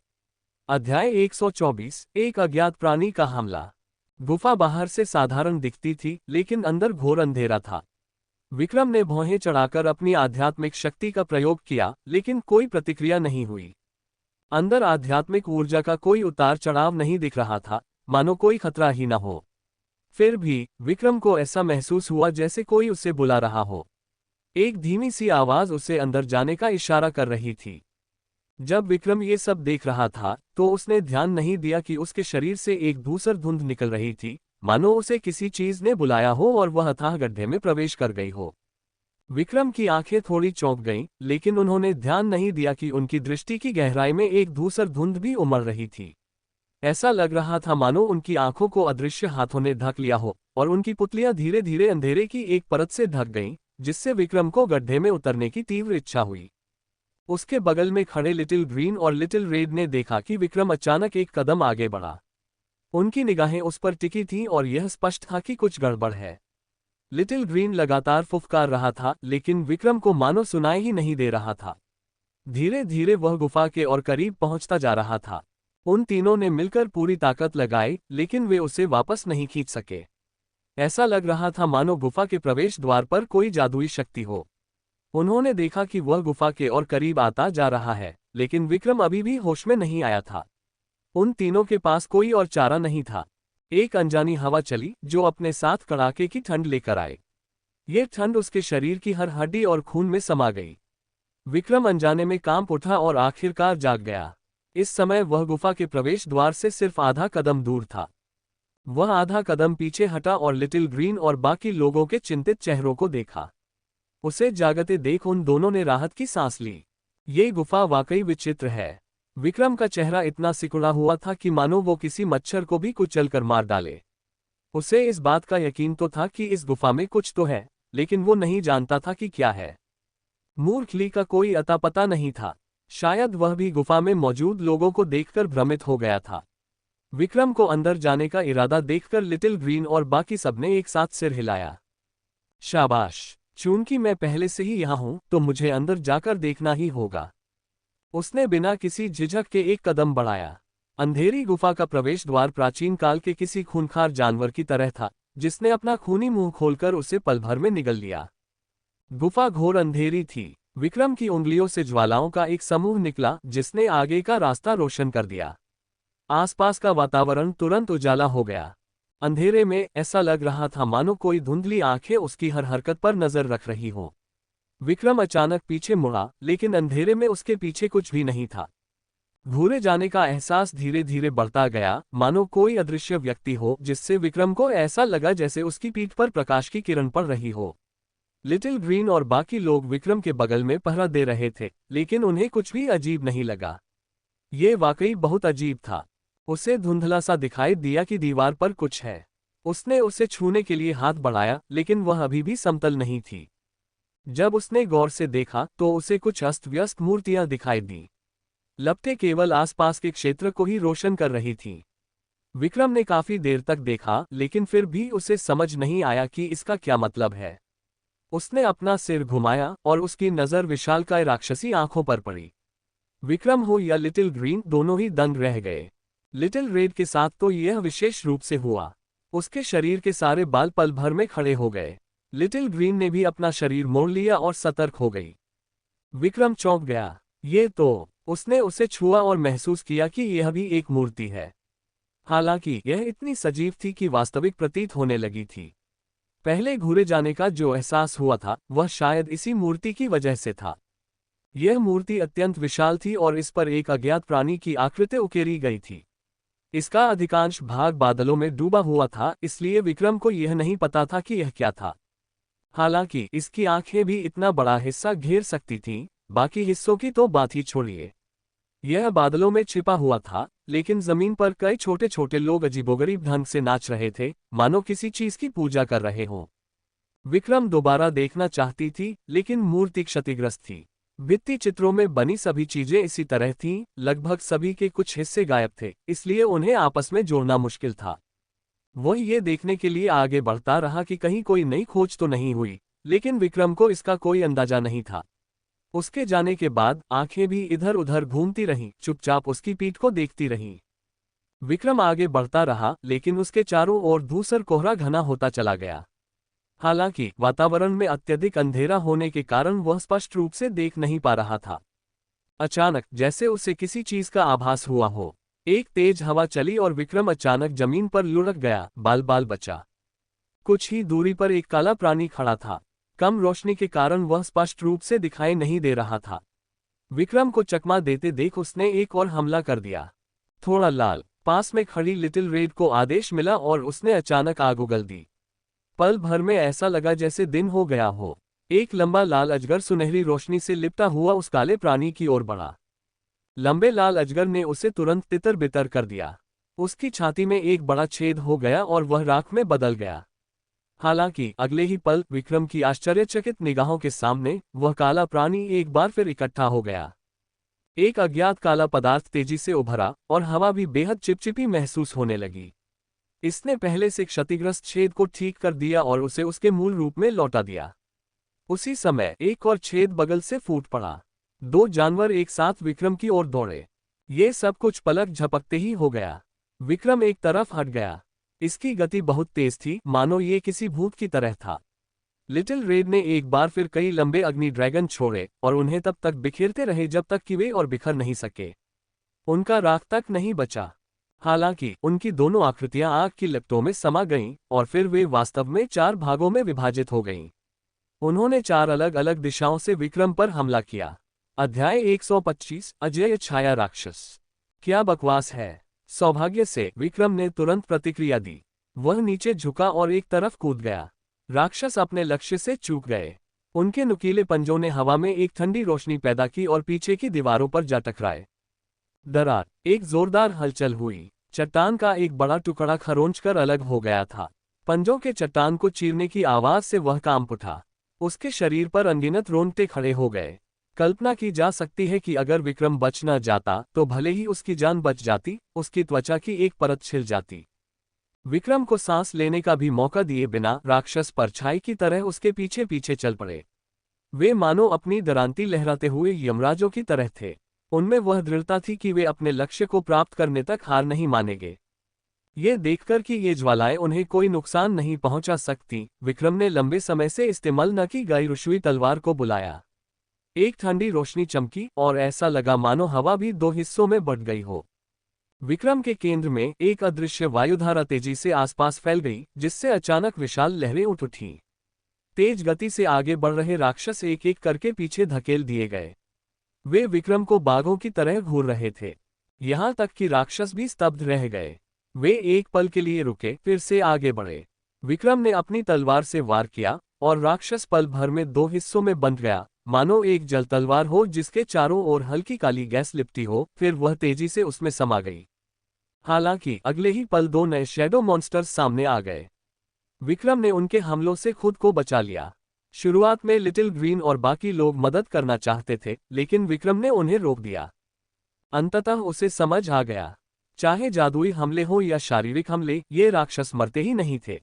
अध्याय 124, एक अज्ञात प्राणी का हमला। गुफा बाहर से साधारण दिखती थी, लेकिन अंदर घोर अंधेरा था। विक्रम ने भौहें चढ़ाकर अपनी आध्यात्मिक शक्ति का प्रयोग किया, लेकिन कोई प्रतिक्रिया नहीं हुई। अंदर आध्यात्मिक ऊर्जा का कोई उतार चढ़ाव नहीं दिख रहा था, मानो कोई खतरा ही न हो। फिर भी विक्रम को ऐसा महसूस हुआ जैसे कोई उसे बुला रहा हो। एक धीमी सी आवाज उसे अंदर जाने का इशारा कर रही थी। जब विक्रम ये सब देख रहा था तो उसने ध्यान नहीं दिया कि उसके शरीर से एक धूसर धुंध निकल रही थी, मानो उसे किसी चीज ने बुलाया हो और वह अथाह गड्ढे में प्रवेश कर गई हो। विक्रम की आंखें थोड़ी चौंक गईं, लेकिन उन्होंने ध्यान नहीं दिया कि उनकी दृष्टि की गहराई में एक धूसर धुंध भी उमड़ रही थी। ऐसा लग रहा था मानो उनकी आंखों को अदृश्य हाथों ने ढक लिया हो और उनकी पुतलियां धीरे धीरे अंधेरे की एक परत से ढक गईं, जिससे विक्रम को गड्ढे में उतरने की तीव्र इच्छा हुई। उसके बगल में खड़े लिटिल ग्रीन और लिटिल रेड ने देखा कि विक्रम अचानक एक कदम आगे बढ़ा। उनकी निगाहें उस पर टिकी थीं और यह स्पष्ट था कि कुछ गड़बड़ है। लिटिल ग्रीन लगातार फुफकार रहा था, लेकिन विक्रम को मानो सुनाई ही नहीं दे रहा था। धीरे धीरे वह गुफा के और करीब पहुंचता जा रहा था। उन तीनों ने मिलकर पूरी ताकत लगाई, लेकिन वे उसे वापस नहीं खींच सके। ऐसा लग रहा था मानो गुफा के प्रवेश द्वार पर कोई जादुई शक्ति हो। उन्होंने देखा कि वह गुफा के और करीब आता जा रहा है, लेकिन विक्रम अभी भी होश में नहीं आया था। उन तीनों के पास कोई और चारा नहीं था। एक अनजानी हवा चली जो अपने साथ कड़ाके की ठंड लेकर आए। ये ठंड उसके शरीर की हर हड्डी और खून में समा गई। विक्रम अनजाने में कांप उठा और आखिरकार जाग गया। इस समय वह गुफा के प्रवेश द्वार से सिर्फ आधा कदम दूर था। वह आधा कदम पीछे हटा और लिटिल ग्रीन और बाकी लोगों के चिंतित चेहरों को देखा। उसे जागते देख उन दोनों ने राहत की सांस ली। ये गुफा वाकई विचित्र है। विक्रम का चेहरा इतना सिकुड़ा हुआ था कि मानो वो किसी मच्छर को भी कुचलकर मार डाले। उसे इस बात का यकीन तो था कि इस गुफा में कुछ तो है, लेकिन वो नहीं जानता था कि क्या है। मूर्खली का कोई अता पता नहीं था। शायद वह भी गुफा में मौजूद लोगों को देखकर भ्रमित हो गया था। विक्रम को अंदर जाने का इरादा देखकर लिटिल ग्रीन और बाकी सबने एक साथ सिर हिलाया। शाबाश, चूंकि मैं पहले से ही यहाँ हूं तो मुझे अंदर जाकर देखना ही होगा। उसने बिना किसी झिझक के एक कदम बढ़ाया। अंधेरी गुफा का प्रवेश द्वार प्राचीन काल के किसी खूंखार जानवर की तरह था, जिसने अपना खूनी मुंह खोलकर उसे पल भर में निगल लिया। गुफा घोर अंधेरी थी। विक्रम की उंगलियों से ज्वालाओं का एक समूह निकला, जिसने आगे का रास्ता रोशन कर दिया। आसपास का वातावरण तुरंत उजाला हो गया। अंधेरे में ऐसा लग रहा था मानो कोई धुंधली आंखें उसकी हर हरकत पर नजर रख रही हों। विक्रम अचानक पीछे मुड़ा, लेकिन अंधेरे में उसके पीछे कुछ भी नहीं था। घूरे जाने का एहसास धीरे धीरे बढ़ता गया, मानो कोई अदृश्य व्यक्ति हो, जिससे विक्रम को ऐसा लगा जैसे उसकी पीठ पर प्रकाश की किरण पड़ रही हो। लिटिल ग्रीन और बाकी लोग विक्रम के बगल में पहरा दे रहे थे, लेकिन उन्हें कुछ भी अजीब नहीं लगा। ये वाकई बहुत अजीब था। उसे धुंधला सा दिखाई दिया कि दीवार पर कुछ है। उसने उसे छूने के लिए हाथ बढ़ाया, लेकिन वह अभी भी समतल नहीं थी। जब उसने गौर से देखा तो उसे कुछ अस्त व्यस्त मूर्तियां दिखाई दी। लपटें केवल आसपास के क्षेत्र को ही रोशन कर रही थीं। विक्रम ने काफी देर तक देखा, लेकिन फिर भी उसे समझ नहीं आया कि इसका क्या मतलब है। उसने अपना सिर घुमाया और उसकी नजर विशालकाय राक्षसी आंखों पर पड़ी। विक्रम हो या लिटिल ग्रीन, दोनों ही दंग रह गए। लिटिल रेड के साथ तो यह विशेष रूप से हुआ। उसके शरीर के सारे बाल पल भर में खड़े हो गए। लिटिल ग्रीन ने भी अपना शरीर मोड़ लिया और सतर्क हो गई। विक्रम चौंक गया। ये तो, उसने उसे छुआ और महसूस किया कि यह भी एक मूर्ति है। हालांकि यह इतनी सजीव थी कि वास्तविक प्रतीत होने लगी थी। पहले घूरे जाने का जो एहसास हुआ था वह शायद इसी मूर्ति की वजह से था। यह मूर्ति अत्यंत विशाल थी और इस पर एक अज्ञात प्राणी की आकृति उकेरी गई थी। इसका अधिकांश भाग बादलों में डूबा हुआ था, इसलिए विक्रम को यह नहीं पता था कि यह क्या था। हालांकि इसकी आंखें भी इतना बड़ा हिस्सा घेर सकती थीं, बाकी हिस्सों की तो बात ही छोड़िए। यह बादलों में छिपा हुआ था, लेकिन जमीन पर कई छोटे छोटे लोग अजीबोगरीब ढंग से नाच रहे थे, मानो किसी चीज की पूजा कर रहे हों। विक्रम दोबारा देखना चाहती थी, लेकिन मूर्ति क्षतिग्रस्त थी। भित्ति चित्रों में बनी सभी चीजें इसी तरह थीं, लगभग सभी के कुछ हिस्से गायब थे, इसलिए उन्हें आपस में जोड़ना मुश्किल था। वह ये देखने के लिए आगे बढ़ता रहा कि कहीं कोई नई खोज तो नहीं हुई, लेकिन विक्रम को इसका कोई अंदाजा नहीं था। उसके जाने के बाद आंखें भी इधर उधर घूमती रहीं, चुपचाप उसकी पीठ को देखती रहीं। विक्रम आगे बढ़ता रहा, लेकिन उसके चारों ओर धूसर कोहरा घना होता चला गया। हालांकि वातावरण में अत्यधिक अंधेरा होने के कारण वह स्पष्ट रूप से देख नहीं पा रहा था। अचानक, जैसे उसे किसी चीज का आभास हुआ हो, एक तेज हवा चली और विक्रम अचानक जमीन पर लुढ़क गया, बाल बाल बचा। कुछ ही दूरी पर एक काला प्राणी खड़ा था। कम रोशनी के कारण वह स्पष्ट रूप से दिखाई नहीं दे रहा था। विक्रम को चकमा देते देख उसने एक और हमला कर दिया। थोड़ा लाल, पास में खड़ी लिटिल रेड को आदेश मिला और उसने अचानक आग उगल दी। पल भर में ऐसा लगा जैसे दिन हो गया हो। एक लंबा लाल अजगर सुनहरी रोशनी से लिपटा हुआ उस काले प्राणी की ओर बढ़ा। लंबे लाल अजगर ने उसे तुरंत तितर बितर कर दिया। उसकी छाती में एक बड़ा छेद हो गया और वह राख में बदल गया। हालांकि अगले ही पल विक्रम की आश्चर्यचकित निगाहों के सामने वह काला प्राणी एक बार फिर इकट्ठा हो गया। एक अज्ञात काला पदार्थ तेजी से उभरा और हवा भी बेहद चिपचिपी महसूस होने लगी। इसने पहले से क्षतिग्रस्त छेद को ठीक कर दिया और उसे उसके मूल रूप में लौटा दिया। उसी समय एक और छेद बगल से फूट पड़ा। दो जानवर एक साथ विक्रम की ओर दौड़े। ये सब कुछ पलक झपकते ही हो गया। विक्रम एक तरफ हट गया। इसकी गति बहुत तेज थी, मानो ये किसी भूत की तरह था। लिटिल रेड ने एक बार फिर कई लंबे अग्नि ड्रैगन छोड़े और उन्हें तब तक बिखेरते रहे जब तक कि वे और बिखर नहीं सके। उनका राख तक नहीं बचा। हालांकि उनकी दोनों आकृतियां आग की लपटों में समा गईं और फिर वे वास्तव में 4 भागों में विभाजित हो गईं। उन्होंने 4 अलग अलग दिशाओं से विक्रम पर हमला किया। अध्याय 125, अजेय छाया राक्षस। क्या बकवास है। सौभाग्य से विक्रम ने तुरंत प्रतिक्रिया दी। वह नीचे झुका और एक तरफ कूद गया। राक्षस अपने लक्ष्य से चूक गए। उनके नुकीले पंजों ने हवा में एक ठंडी रोशनी पैदा की और पीछे की दीवारों पर जा टकराए। दरार, एक जोरदार हलचल हुई। चट्टान का एक बड़ा टुकड़ा खरोंचकर अलग हो गया था। पंजों के चट्टान को चीरने की आवाज से वह कांप उठा। उसके शरीर पर अनगिनत रोंगटे खड़े हो गए। कल्पना की जा सकती है कि अगर विक्रम बच न जाता तो भले ही उसकी जान बच जाती, उसकी त्वचा की एक परत छिल जाती। विक्रम को सांस लेने का भी मौका दिए बिना राक्षस परछाई की तरह उसके पीछे पीछे चल पड़े। वे मानो अपनी दरांती लहराते हुए यमराजों की तरह थे। उनमें वह दृढ़ता थी कि वे अपने लक्ष्य को प्राप्त करने तक हार नहीं मानेंगे। ये देखकर कि ये ज्वालाएं उन्हें कोई नुकसान नहीं पहुंचा सकती, विक्रम ने लंबे समय से इस्तेमाल न की गई रुश्वी तलवार को बुलाया। एक ठंडी रोशनी चमकी और ऐसा लगा मानो हवा भी 2 हिस्सों में बंट गई हो। विक्रम के केंद्र में एक अदृश्य वायुधारा तेजी से आसपास फैल गई, जिससे अचानक विशाल लहरें उठ उठीं। तेज गति से आगे बढ़ रहे राक्षस एक एक करके पीछे धकेल दिए गए। वे विक्रम को बाघों की तरह घूर रहे थे। यहां तक कि राक्षस भी स्तब्ध रह गए। वे एक पल के लिए रुके, फिर से आगे बढ़े। विक्रम ने अपनी तलवार से वार किया और राक्षस पल भर में 2 हिस्सों में बंट गया, मानो एक जल तलवार हो जिसके चारों ओर हल्की काली गैस लिपटी हो, फिर वह तेजी से उसमें समा गई। हालांकि अगले ही पल 2 नए शैडो मॉन्स्टर्स सामने आ गए। विक्रम ने उनके हमलों से खुद को बचा लिया। शुरुआत में लिटिल ग्रीन और बाकी लोग मदद करना चाहते थे, लेकिन विक्रम ने उन्हें रोक दिया। अंततः उसे समझ आ गया, चाहे जादुई हमले हो या शारीरिक हमले, ये राक्षस मरते ही नहीं थे,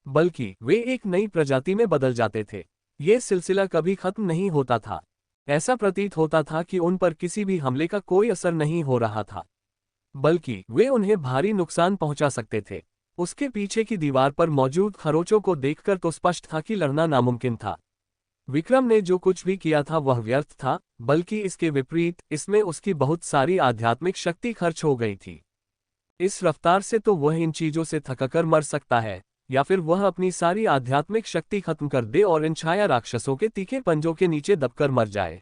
बल्कि वे एक नई प्रजाति में बदल जाते थे। ये सिलसिला कभी खत्म नहीं होता था। ऐसा प्रतीत होता था कि उन पर किसी भी हमले का कोई असर नहीं हो रहा था, बल्कि वे उन्हें भारी नुकसान पहुंचा सकते थे। उसके पीछे की दीवार पर मौजूद खरोचों को देखकर तो स्पष्ट था कि लड़ना नामुमकिन था। विक्रम ने जो कुछ भी किया था वह व्यर्थ था, बल्कि इसके विपरीत इसमें उसकी बहुत सारी आध्यात्मिक शक्ति खर्च हो गई थी। इस रफ्तार से तो वह इन चीजों से थककर मर सकता है, या फिर वह अपनी सारी आध्यात्मिक शक्ति खत्म कर दे और इन छाया राक्षसों के तीखे पंजों के नीचे दबकर मर जाए।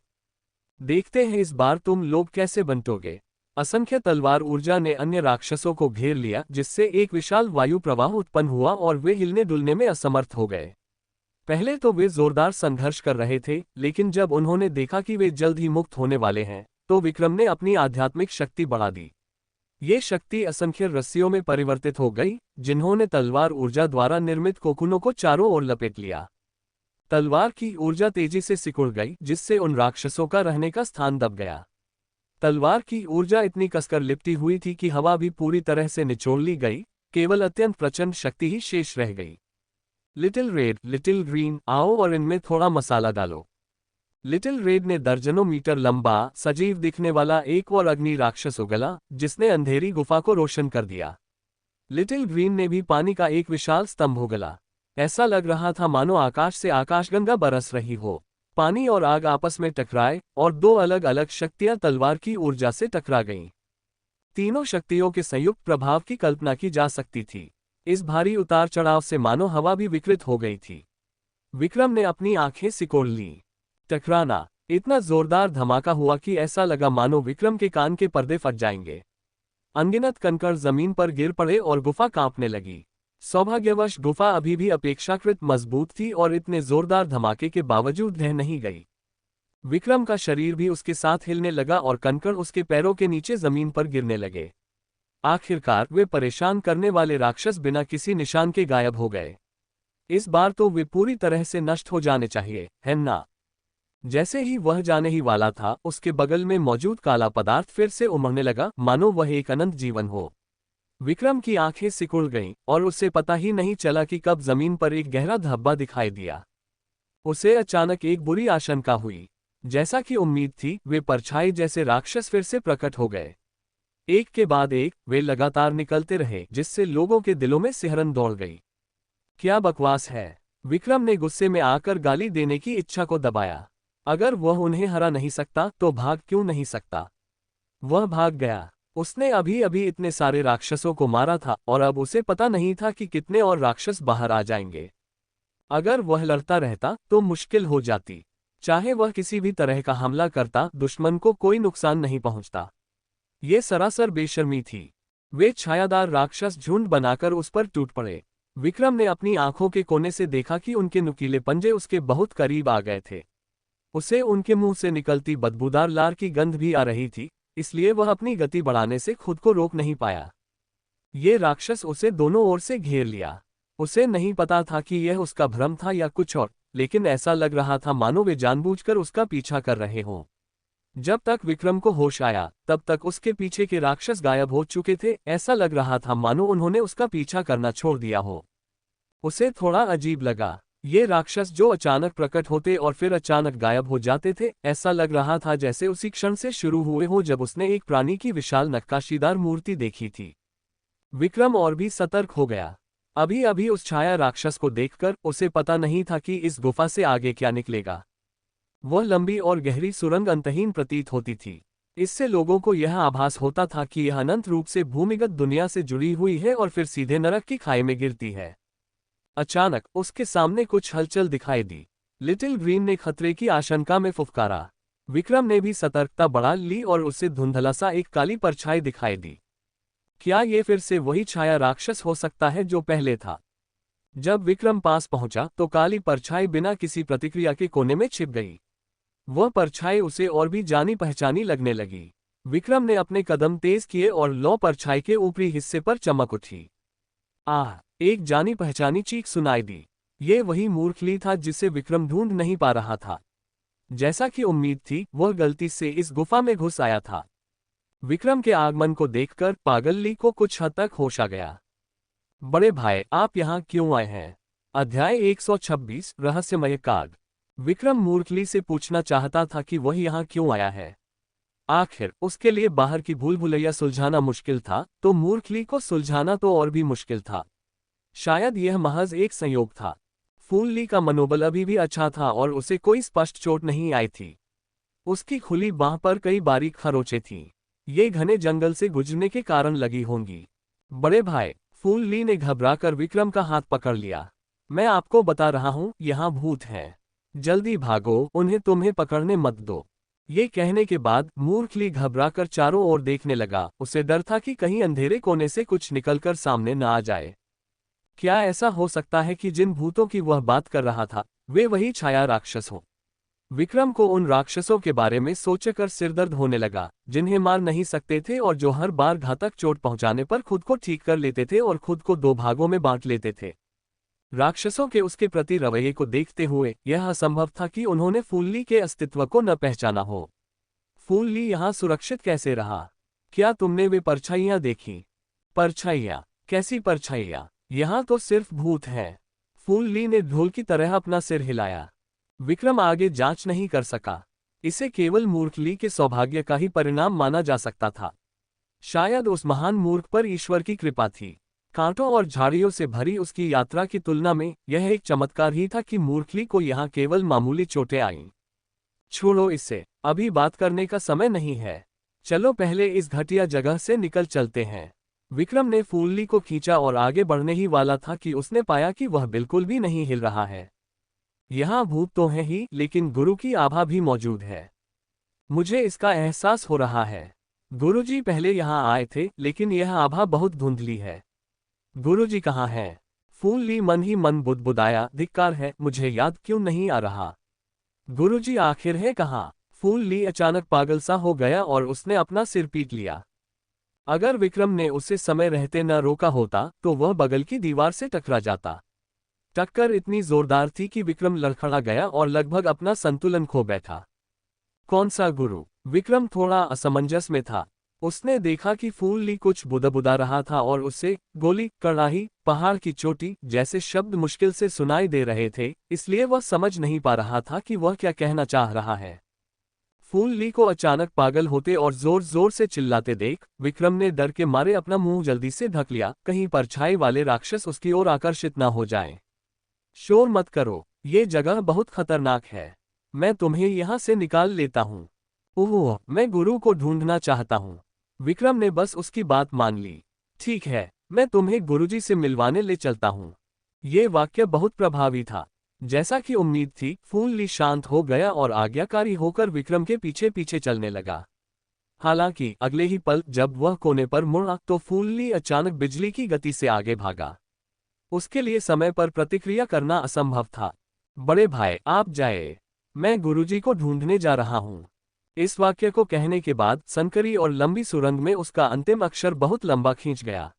देखते हैं इस बार तुम लोग कैसे बंटोगे। असंख्य तलवार ऊर्जा ने अन्य राक्षसों को घेर लिया, जिससे एक विशाल वायु प्रवाह उत्पन्न हुआ और वे हिलने डुलने में असमर्थ हो गए। पहले तो वे जोरदार संघर्ष कर रहे थे, लेकिन जब उन्होंने देखा कि वे जल्द ही मुक्त होने वाले हैं, तो विक्रम ने अपनी आध्यात्मिक शक्ति बढ़ा दी। ये शक्ति असंख्य रस्सियों में परिवर्तित हो गई, जिन्होंने तलवार ऊर्जा द्वारा निर्मित कोकुनों को चारों ओर लपेट लिया। तलवार की ऊर्जा तेजी से सिकुड़ गई, जिससे उन राक्षसों का रहने का स्थान दब गया। तलवार की ऊर्जा इतनी कसकर लिपटी हुई थी कि हवा भी पूरी तरह से निचोड़ ली गई, केवल अत्यंत प्रचंड शक्ति ही शेष रह गई। लिटिल रेड, लिटिल ग्रीन, आओ और इनमें थोड़ा मसाला डालो। लिटिल रेड ने दर्जनों मीटर लंबा, सजीव दिखने वाला एक और अग्नि राक्षस उगला, जिसने अंधेरी गुफा को रोशन कर दिया। लिटिल ग्रीन ने भी पानी का एक विशाल स्तंभ उगला। ऐसा लग रहा था मानो आकाश से आकाशगंगा बरस रही हो। पानी और आग आपस में टकराए और दो अलग अलग शक्तियां तलवार की ऊर्जा से टकरा गईं। तीनों शक्तियों के संयुक्त प्रभाव की कल्पना की जा सकती थी। इस भारी उतार चढ़ाव से मानो हवा भी विकृत हो गई थी। विक्रम ने अपनी आंखें सिकोड़ लीं। टकराना, इतना जोरदार धमाका हुआ कि ऐसा लगा मानो विक्रम के कान के पर्दे फट जाएंगे। अनगिनत कंकड़ जमीन पर गिर पड़े और गुफा कांपने लगी। सौभाग्यवश गुफा अभी भी अपेक्षाकृत मजबूत थी और इतने जोरदार धमाके के बावजूद ढह नहीं गई। विक्रम का शरीर भी उसके साथ हिलने लगा और कंकड़ उसके पैरों के नीचे जमीन पर गिरने लगे। आखिरकार वे परेशान करने वाले राक्षस बिना किसी निशान के गायब हो गए। इस बार तो वे पूरी तरह से नष्ट हो जाने चाहिए, है ना? जैसे ही वह जाने ही वाला था, उसके बगल में मौजूद काला पदार्थ फिर से उमड़ने लगा, मानो वह एक अनंत जीवन हो। विक्रम की आंखें सिकुड़ गईं और उसे पता ही नहीं चला कि कब जमीन पर एक गहरा धब्बा दिखाई दिया। उसे अचानक एक बुरी आशंका हुई। जैसा कि उम्मीद थी, वे परछाई जैसे राक्षस फिर से प्रकट हो गए। एक के बाद एक वे लगातार निकलते रहे, जिससे लोगों के दिलों में सिहरन दौड़ गई। क्या बकवास है! विक्रम ने गुस्से में आकर गाली देने की इच्छा को दबाया। अगर वह उन्हें हरा नहीं सकता तो भाग क्यों नहीं सकता? वह भाग गया। उसने अभी अभी इतने सारे राक्षसों को मारा था और अब उसे पता नहीं था कि कितने और राक्षस बाहर आ जाएंगे। अगर वह लड़ता रहता तो मुश्किल हो जाती। चाहे वह किसी भी तरह का हमला करता, दुश्मन को कोई नुकसान नहीं पहुंचता। ये सरासर बेशर्मी थी। वे छायादार राक्षस झुंड बनाकर उस पर टूट पड़े। विक्रम ने अपनी आंखों के कोने से देखा कि उनके नुकीले पंजे उसके बहुत करीब आ गए थे। उसे उनके मुंह से निकलती बदबूदार लार की गंध भी आ रही थी, इसलिए वह अपनी गति बढ़ाने से खुद को रोक नहीं पाया। ये राक्षस उसे दोनों ओर से घेर लिया। उसे नहीं पता था कि यह उसका भ्रम था या कुछ और, लेकिन ऐसा लग रहा था मानो वे जानबूझकर उसका पीछा कर रहे हों। जब तक विक्रम को होश आया, तब तक उसके पीछे के राक्षस गायब हो चुके थे। ऐसा लग रहा था मानो उन्होंने उसका पीछा करना छोड़ दिया हो। उसे थोड़ा अजीब लगा। ये राक्षस जो अचानक प्रकट होते और फिर अचानक गायब हो जाते थे, ऐसा लग रहा था जैसे उसी क्षण से शुरू हुए हो जब उसने एक प्राणी की विशाल नक्काशीदार मूर्ति देखी थी। विक्रम और भी सतर्क हो गया। अभी अभी उस छाया राक्षस को देखकर उसे पता नहीं था कि इस गुफा से आगे क्या निकलेगा। वह लंबी और गहरी सुरंग अंतहीन प्रतीत होती थी। इससे लोगों को यह आभास होता था कि यह अनंत रूप से भूमिगत दुनिया से जुड़ी हुई है और फिर सीधे नरक की खाई में गिरती है। अचानक उसके सामने कुछ हलचल दिखाई दी। लिटिल ग्रीन ने खतरे की आशंका में फुफकारा। विक्रम ने भी सतर्कता बढ़ा ली और उसे धुंधला सा एक काली परछाई दिखाई दी। क्या ये फिर से वही छाया राक्षस हो सकता है जो पहले था? जब विक्रम पास पहुंचा तो काली परछाई बिना किसी प्रतिक्रिया के कोने में छिप गई। वह परछाई उसे और भी जानी पहचानी लगने लगी। विक्रम ने अपने कदम तेज किए और लौ परछाई के ऊपरी हिस्से पर चमक उठी। आह! एक जानी पहचानी चीख सुनाई दी। ये वही मूर्खली था जिसे विक्रम ढूंढ नहीं पा रहा था। जैसा कि उम्मीद थी, वह गलती से इस गुफा में घुस आया था। विक्रम के आगमन को देखकर पागल ली को कुछ हद तक होश आ गया। बड़े भाई, आप यहाँ क्यों आए हैं? अध्याय 126 रहस्यमय काग। विक्रम मूर्खली से पूछना चाहता था कि वह यहाँ क्यों आया है। आखिर उसके लिए बाहर की भूल भुलैया सुलझाना मुश्किल था, तो मूर्खली को सुलझाना तो और भी मुश्किल था। शायद यह महज एक संयोग था। फूलली का मनोबल अभी भी अच्छा था और उसे कोई स्पष्ट चोट नहीं आई थी। उसकी खुली बाह पर कई बारीक खरोंचें थीं। ये घने जंगल से गुजरने के कारण लगी होंगी। बड़े भाई, फूलली ने घबराकर विक्रम का हाथ पकड़ लिया। मैं आपको बता रहा हूं, यहाँ भूत हैं। जल्दी भागो, उन्हें तुम्हें पकड़ने मत दो। ये कहने के बाद मूर्खली घबराकर चारों ओर देखने लगा। उसे डर था कि कहीं अंधेरे कोने से कुछ निकलकर सामने न आ जाए। क्या ऐसा हो सकता है कि जिन भूतों की वह बात कर रहा था, वे वही छाया राक्षस हों? विक्रम को उन राक्षसों के बारे में सोचकर सिरदर्द होने लगा, जिन्हें मार नहीं सकते थे और जो हर बार घातक चोट पहुंचाने पर खुद को ठीक कर लेते थे और खुद को दो भागों में बांट लेते थे। राक्षसों के उसके प्रति रवैये को देखते हुए यह असंभव था कि उन्होंने फूलली के अस्तित्व को न पहचाना हो। फूलली यहाँ सुरक्षित कैसे रहा? क्या तुमने वे परछाइयाँ देखी? परछाइयाँ? कैसी परछाइयाँ? यहाँ तो सिर्फ भूत हैं। फूलली ने ढोल की तरह अपना सिर हिलाया। विक्रम आगे जांच नहीं कर सका। इसे केवल मूर्खली के सौभाग्य का ही परिणाम माना जा सकता था। शायद उस महान मूर्ख पर ईश्वर की कृपा थी। कांटों और झाड़ियों से भरी उसकी यात्रा की तुलना में यह एक चमत्कार ही था कि मूर्खली को यहाँ केवल मामूली चोटें आईं। छोड़ो इसे, अभी बात करने का समय नहीं है। चलो पहले इस घटिया जगह से निकल चलते हैं। विक्रम ने फूलली को खींचा और आगे बढ़ने ही वाला था कि उसने पाया कि वह बिल्कुल भी नहीं हिल रहा है। यहाँ भूत तो है ही, लेकिन गुरु की आभा भी मौजूद है। मुझे इसका एहसास हो रहा है। गुरुजी पहले यहाँ आए थे, लेकिन यह आभा बहुत धुंधली है। गुरुजी कहाँ हैं? फूलली मन ही मन बुदबुदाया, धिक्कार है, मुझे याद क्यों नहीं आ रहा। गुरुजी आखिर है कहाँ? फूलली अचानक पागल सा हो गया और उसने अपना सिर पीट लिया। अगर विक्रम ने उसे समय रहते न रोका होता तो वह बगल की दीवार से टकरा जाता। टक्कर इतनी जोरदार थी कि विक्रम लड़खड़ा गया और लगभग अपना संतुलन खो बैठा। कौन सा गुरु? विक्रम थोड़ा असमंजस में था। उसने देखा कि फूलली कुछ बुदबुदा रहा था और उसे गोली, कड़ाही, पहाड़ की चोटी जैसे शब्द मुश्किल से सुनाई दे रहे थे, इसलिए वह समझ नहीं पा रहा था कि वह क्या कहना चाह रहा है। फूलली को अचानक पागल होते और जोर जोर से चिल्लाते देख विक्रम ने डर के मारे अपना मुंह जल्दी से ढक लिया, कहीं परछाई वाले राक्षस उसकी ओर आकर्षित न हो जाएं। शोर मत करो, ये जगह बहुत खतरनाक है। मैं तुम्हें यहाँ से निकाल लेता हूँ। ओह, मैं गुरु को ढूंढना चाहता हूँ। विक्रम ने बस उसकी बात मान ली। ठीक है, मैं तुम्हें गुरुजी से मिलवाने ले चलता हूँ। ये वाक्य बहुत प्रभावी था। जैसा कि उम्मीद थी, फूलली शांत हो गया और आज्ञाकारी होकर विक्रम के पीछे पीछे चलने लगा। हालांकि अगले ही पल जब वह कोने पर मुड़ा तो फूलली अचानक बिजली की गति से आगे भागा। उसके लिए समय पर प्रतिक्रिया करना असंभव था। बड़े भाई, आप जाए, मैं गुरुजी को ढूंढने जा रहा हूँ। इस वाक्य को कहने के बाद संकरी और लंबी सुरंग में उसका अंतिम अक्षर बहुत लंबा खींच गया।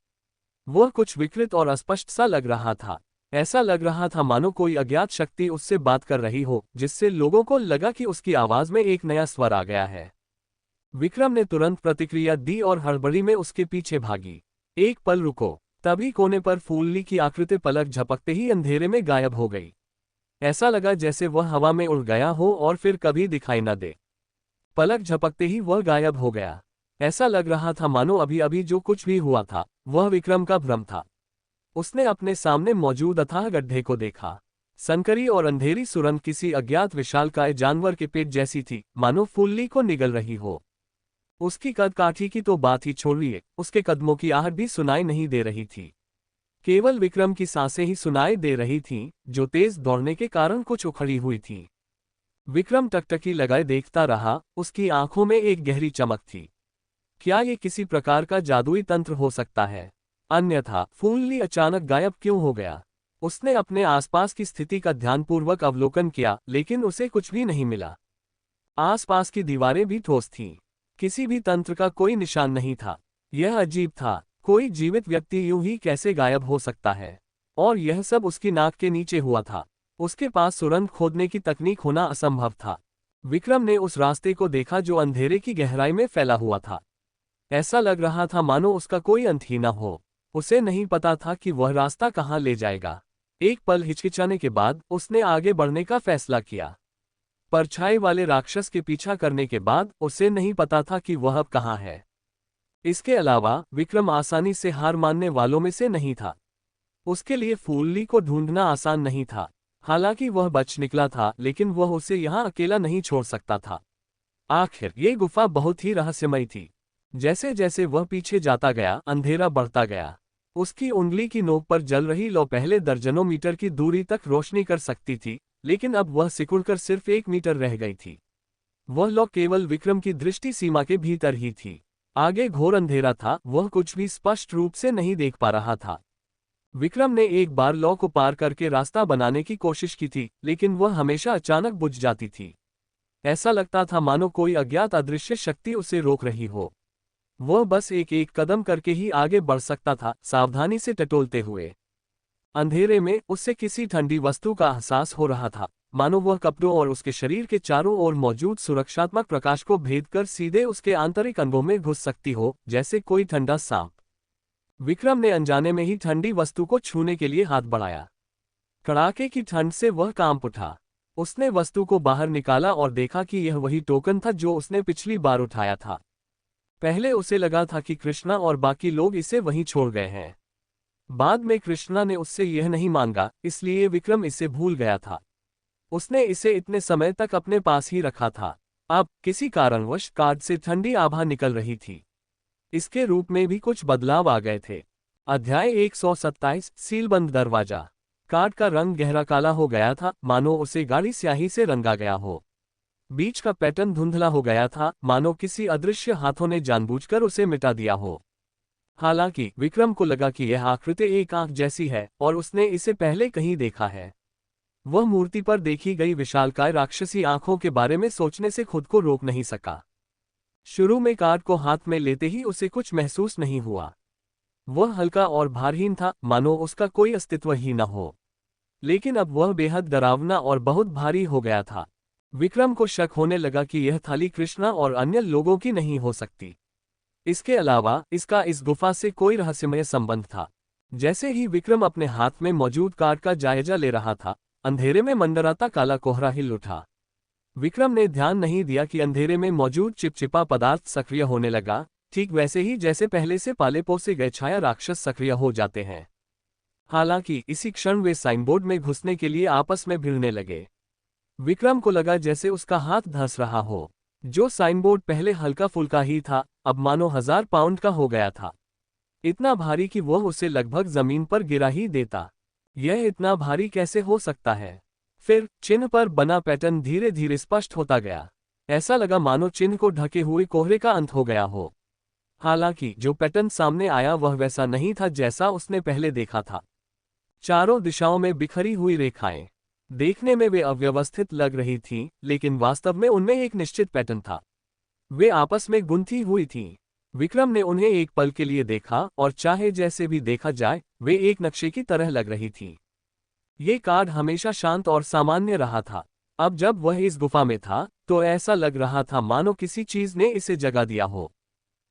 वह कुछ विकृत और अस्पष्ट सा लग रहा था। ऐसा लग रहा था मानो कोई अज्ञात शक्ति उससे बात कर रही हो, जिससे लोगों को लगा कि उसकी आवाज में एक नया स्वर आ गया है। विक्रम ने तुरंत प्रतिक्रिया दी और हड़बड़ी में उसके पीछे भागी। एक पल रुको, तभी कोने पर फूलली की आकृति पलक झपकते ही अंधेरे में गायब हो गई। ऐसा लगा जैसे वह हवा में उड़ गया हो और फिर कभी दिखाई न दे। पलक झपकते ही वह गायब हो गया। ऐसा लग रहा था मानो अभी अभी जो कुछ भी हुआ था वह विक्रम का भ्रम था। उसने अपने सामने मौजूद अथाह गड्ढे को देखा। संकरी और अंधेरी सुरंग किसी अज्ञात विशालकाय जानवर के पेट जैसी थी, मानो फूलली को निगल रही हो। उसकी कद काठी की तो बात ही छोड़िए, उसके कदमों की आहट भी सुनाई नहीं दे रही थी। केवल विक्रम की सांसें ही सुनाई दे रही थीं, जो तेज दौड़ने के कारण कुछ उखड़ी हुई थीं। विक्रम टकटकी लगाए देखता रहा, उसकी आंखों में एक गहरी चमक थी। क्या ये किसी प्रकार का जादुई तंत्र हो सकता है? अन्यथा फूलली अचानक गायब क्यों हो गया? उसने अपने आसपास की स्थिति का ध्यानपूर्वक अवलोकन किया, लेकिन उसे कुछ भी नहीं मिला। आसपास की दीवारें भी ठोस थीं। किसी भी तंत्र का कोई निशान नहीं था। यह अजीब था, कोई जीवित व्यक्ति यूं ही कैसे गायब हो सकता है? और यह सब उसकी नाक के नीचे हुआ था। उसके पास सुरंग खोदने की तकनीक होना असंभव था। विक्रम ने उस रास्ते को देखा जो अंधेरे की गहराई में फैला हुआ था। ऐसा लग रहा था मानो उसका कोई अंत ही न हो। उसे नहीं पता था कि वह रास्ता कहाँ ले जाएगा। एक पल हिचकिचाने के बाद उसने आगे बढ़ने का फैसला किया। परछाई वाले राक्षस के पीछा करने के बाद उसे नहीं पता था कि वह अब कहाँ है। इसके अलावा विक्रम आसानी से हार मानने वालों में से नहीं था। उसके लिए फूलली को ढूंढना आसान नहीं था। हालांकि वह बच निकला था, लेकिन वह उसे यहाँ अकेला नहीं छोड़ सकता था। आखिर ये गुफा बहुत ही रहस्यमयी थी। जैसे जैसे वह पीछे जाता गया, अंधेरा बढ़ता गया। उसकी उंगली की नोक पर जल रही लौ पहले दर्जनों मीटर की दूरी तक रोशनी कर सकती थी, लेकिन अब वह सिकुड़कर सिर्फ 1 मीटर रह गई थी। वह लौ केवल विक्रम की दृष्टि सीमा के भीतर ही थी। आगे घोर अंधेरा था, वह कुछ भी स्पष्ट रूप से नहीं देख पा रहा था। विक्रम ने एक बार लौ को पार करके रास्ता बनाने की कोशिश की थी, लेकिन वह हमेशा अचानक बुझ जाती थी। ऐसा लगता था मानो कोई अज्ञात अदृश्य शक्ति उसे रोक रही हो। वह बस एक एक कदम करके ही आगे बढ़ सकता था, सावधानी से टटोलते हुए। अंधेरे में उससे किसी ठंडी वस्तु का एहसास हो रहा था, मानो वह कपड़ों और उसके शरीर के चारों ओर मौजूद सुरक्षात्मक प्रकाश को भेद कर सीधे उसके आंतरिक अंगों में घुस सकती हो, जैसे कोई ठंडा सांप। विक्रम ने अनजाने में ही ठंडी वस्तु को छूने के लिए हाथ बढ़ाया। कड़ाके की ठंड से वह कांप उठा। उसने वस्तु को बाहर निकाला और देखा कि यह वही टोकन था जो उसने पिछली बार उठाया था। पहले उसे लगा था कि कृष्णा और बाकी लोग इसे वहीं छोड़ गए हैं। बाद में कृष्णा ने उससे यह नहीं मांगा, इसलिए विक्रम इसे भूल गया था। उसने इसे इतने समय तक अपने पास ही रखा था। अब किसी कारणवश कार्ड से ठंडी आभा निकल रही थी। इसके रूप में भी कुछ बदलाव आ गए थे। अध्याय 127 सीलबंद दरवाजा। कार्ड का रंग गहरा काला हो गया था, मानो उसे गाढ़ी स्याही से रंगा गया हो। बीच का पैटर्न धुंधला हो गया था, मानो किसी अदृश्य हाथों ने जानबूझकर उसे मिटा दिया हो। हालांकि विक्रम को लगा कि यह आकृति एक आंख जैसी है और उसने इसे पहले कहीं देखा है। वह मूर्ति पर देखी गई विशालकाय राक्षसी आंखों के बारे में सोचने से खुद को रोक नहीं सका। शुरू में कार्ड को हाथ में लेते ही उसे कुछ महसूस नहीं हुआ। वह हल्का और भारहीन था, मानो उसका कोई अस्तित्व ही न हो। लेकिन अब वह बेहद डरावना और बहुत भारी हो गया था। विक्रम को शक होने लगा कि यह थाली कृष्णा और अन्य लोगों की नहीं हो सकती। इसके अलावा इसका इस गुफा से कोई रहस्यमय संबंध था। जैसे ही विक्रम अपने हाथ में मौजूद कार्ड का जायजा ले रहा था, अंधेरे में मंडराता काला कोहरा हिल उठा। विक्रम ने ध्यान नहीं दिया कि अंधेरे में मौजूद चिपचिपा पदार्थ सक्रिय होने लगा, ठीक वैसे ही जैसे पहले से पाले पोसे गए छाया राक्षस सक्रिय हो जाते हैं। हालांकि इसी क्षण वे साइनबोर्ड में घुसने के लिए आपस में भिड़ने लगे। विक्रम को लगा जैसे उसका हाथ धंस रहा हो। जो साइनबोर्ड पहले हल्का फुल्का ही था, अब मानो 1000 पाउंड का हो गया था। इतना भारी कि वह उसे लगभग जमीन पर गिरा ही देता। यह इतना भारी कैसे हो सकता है? फिर चिन्ह पर बना पैटर्न धीरे धीरे स्पष्ट होता गया। ऐसा लगा मानो चिन्ह को ढके हुए कोहरे का अंत हो गया हो। हालांकि जो पैटर्न सामने आया वह वैसा नहीं था जैसा उसने पहले देखा था। चारों दिशाओं में बिखरी हुई रेखाएं। देखने में वे अव्यवस्थित लग रही थीं, लेकिन वास्तव में उनमें एक निश्चित पैटर्न था। वे आपस में गुंथी हुई थीं। विक्रम ने उन्हें एक पल के लिए देखा और चाहे जैसे भी देखा जाए, वे एक नक्शे की तरह लग रही थीं। ये कार्ड हमेशा शांत और सामान्य रहा था। अब जब वह इस गुफा में था, तो ऐसा लग रहा था मानो किसी चीज ने इसे जगा दिया हो।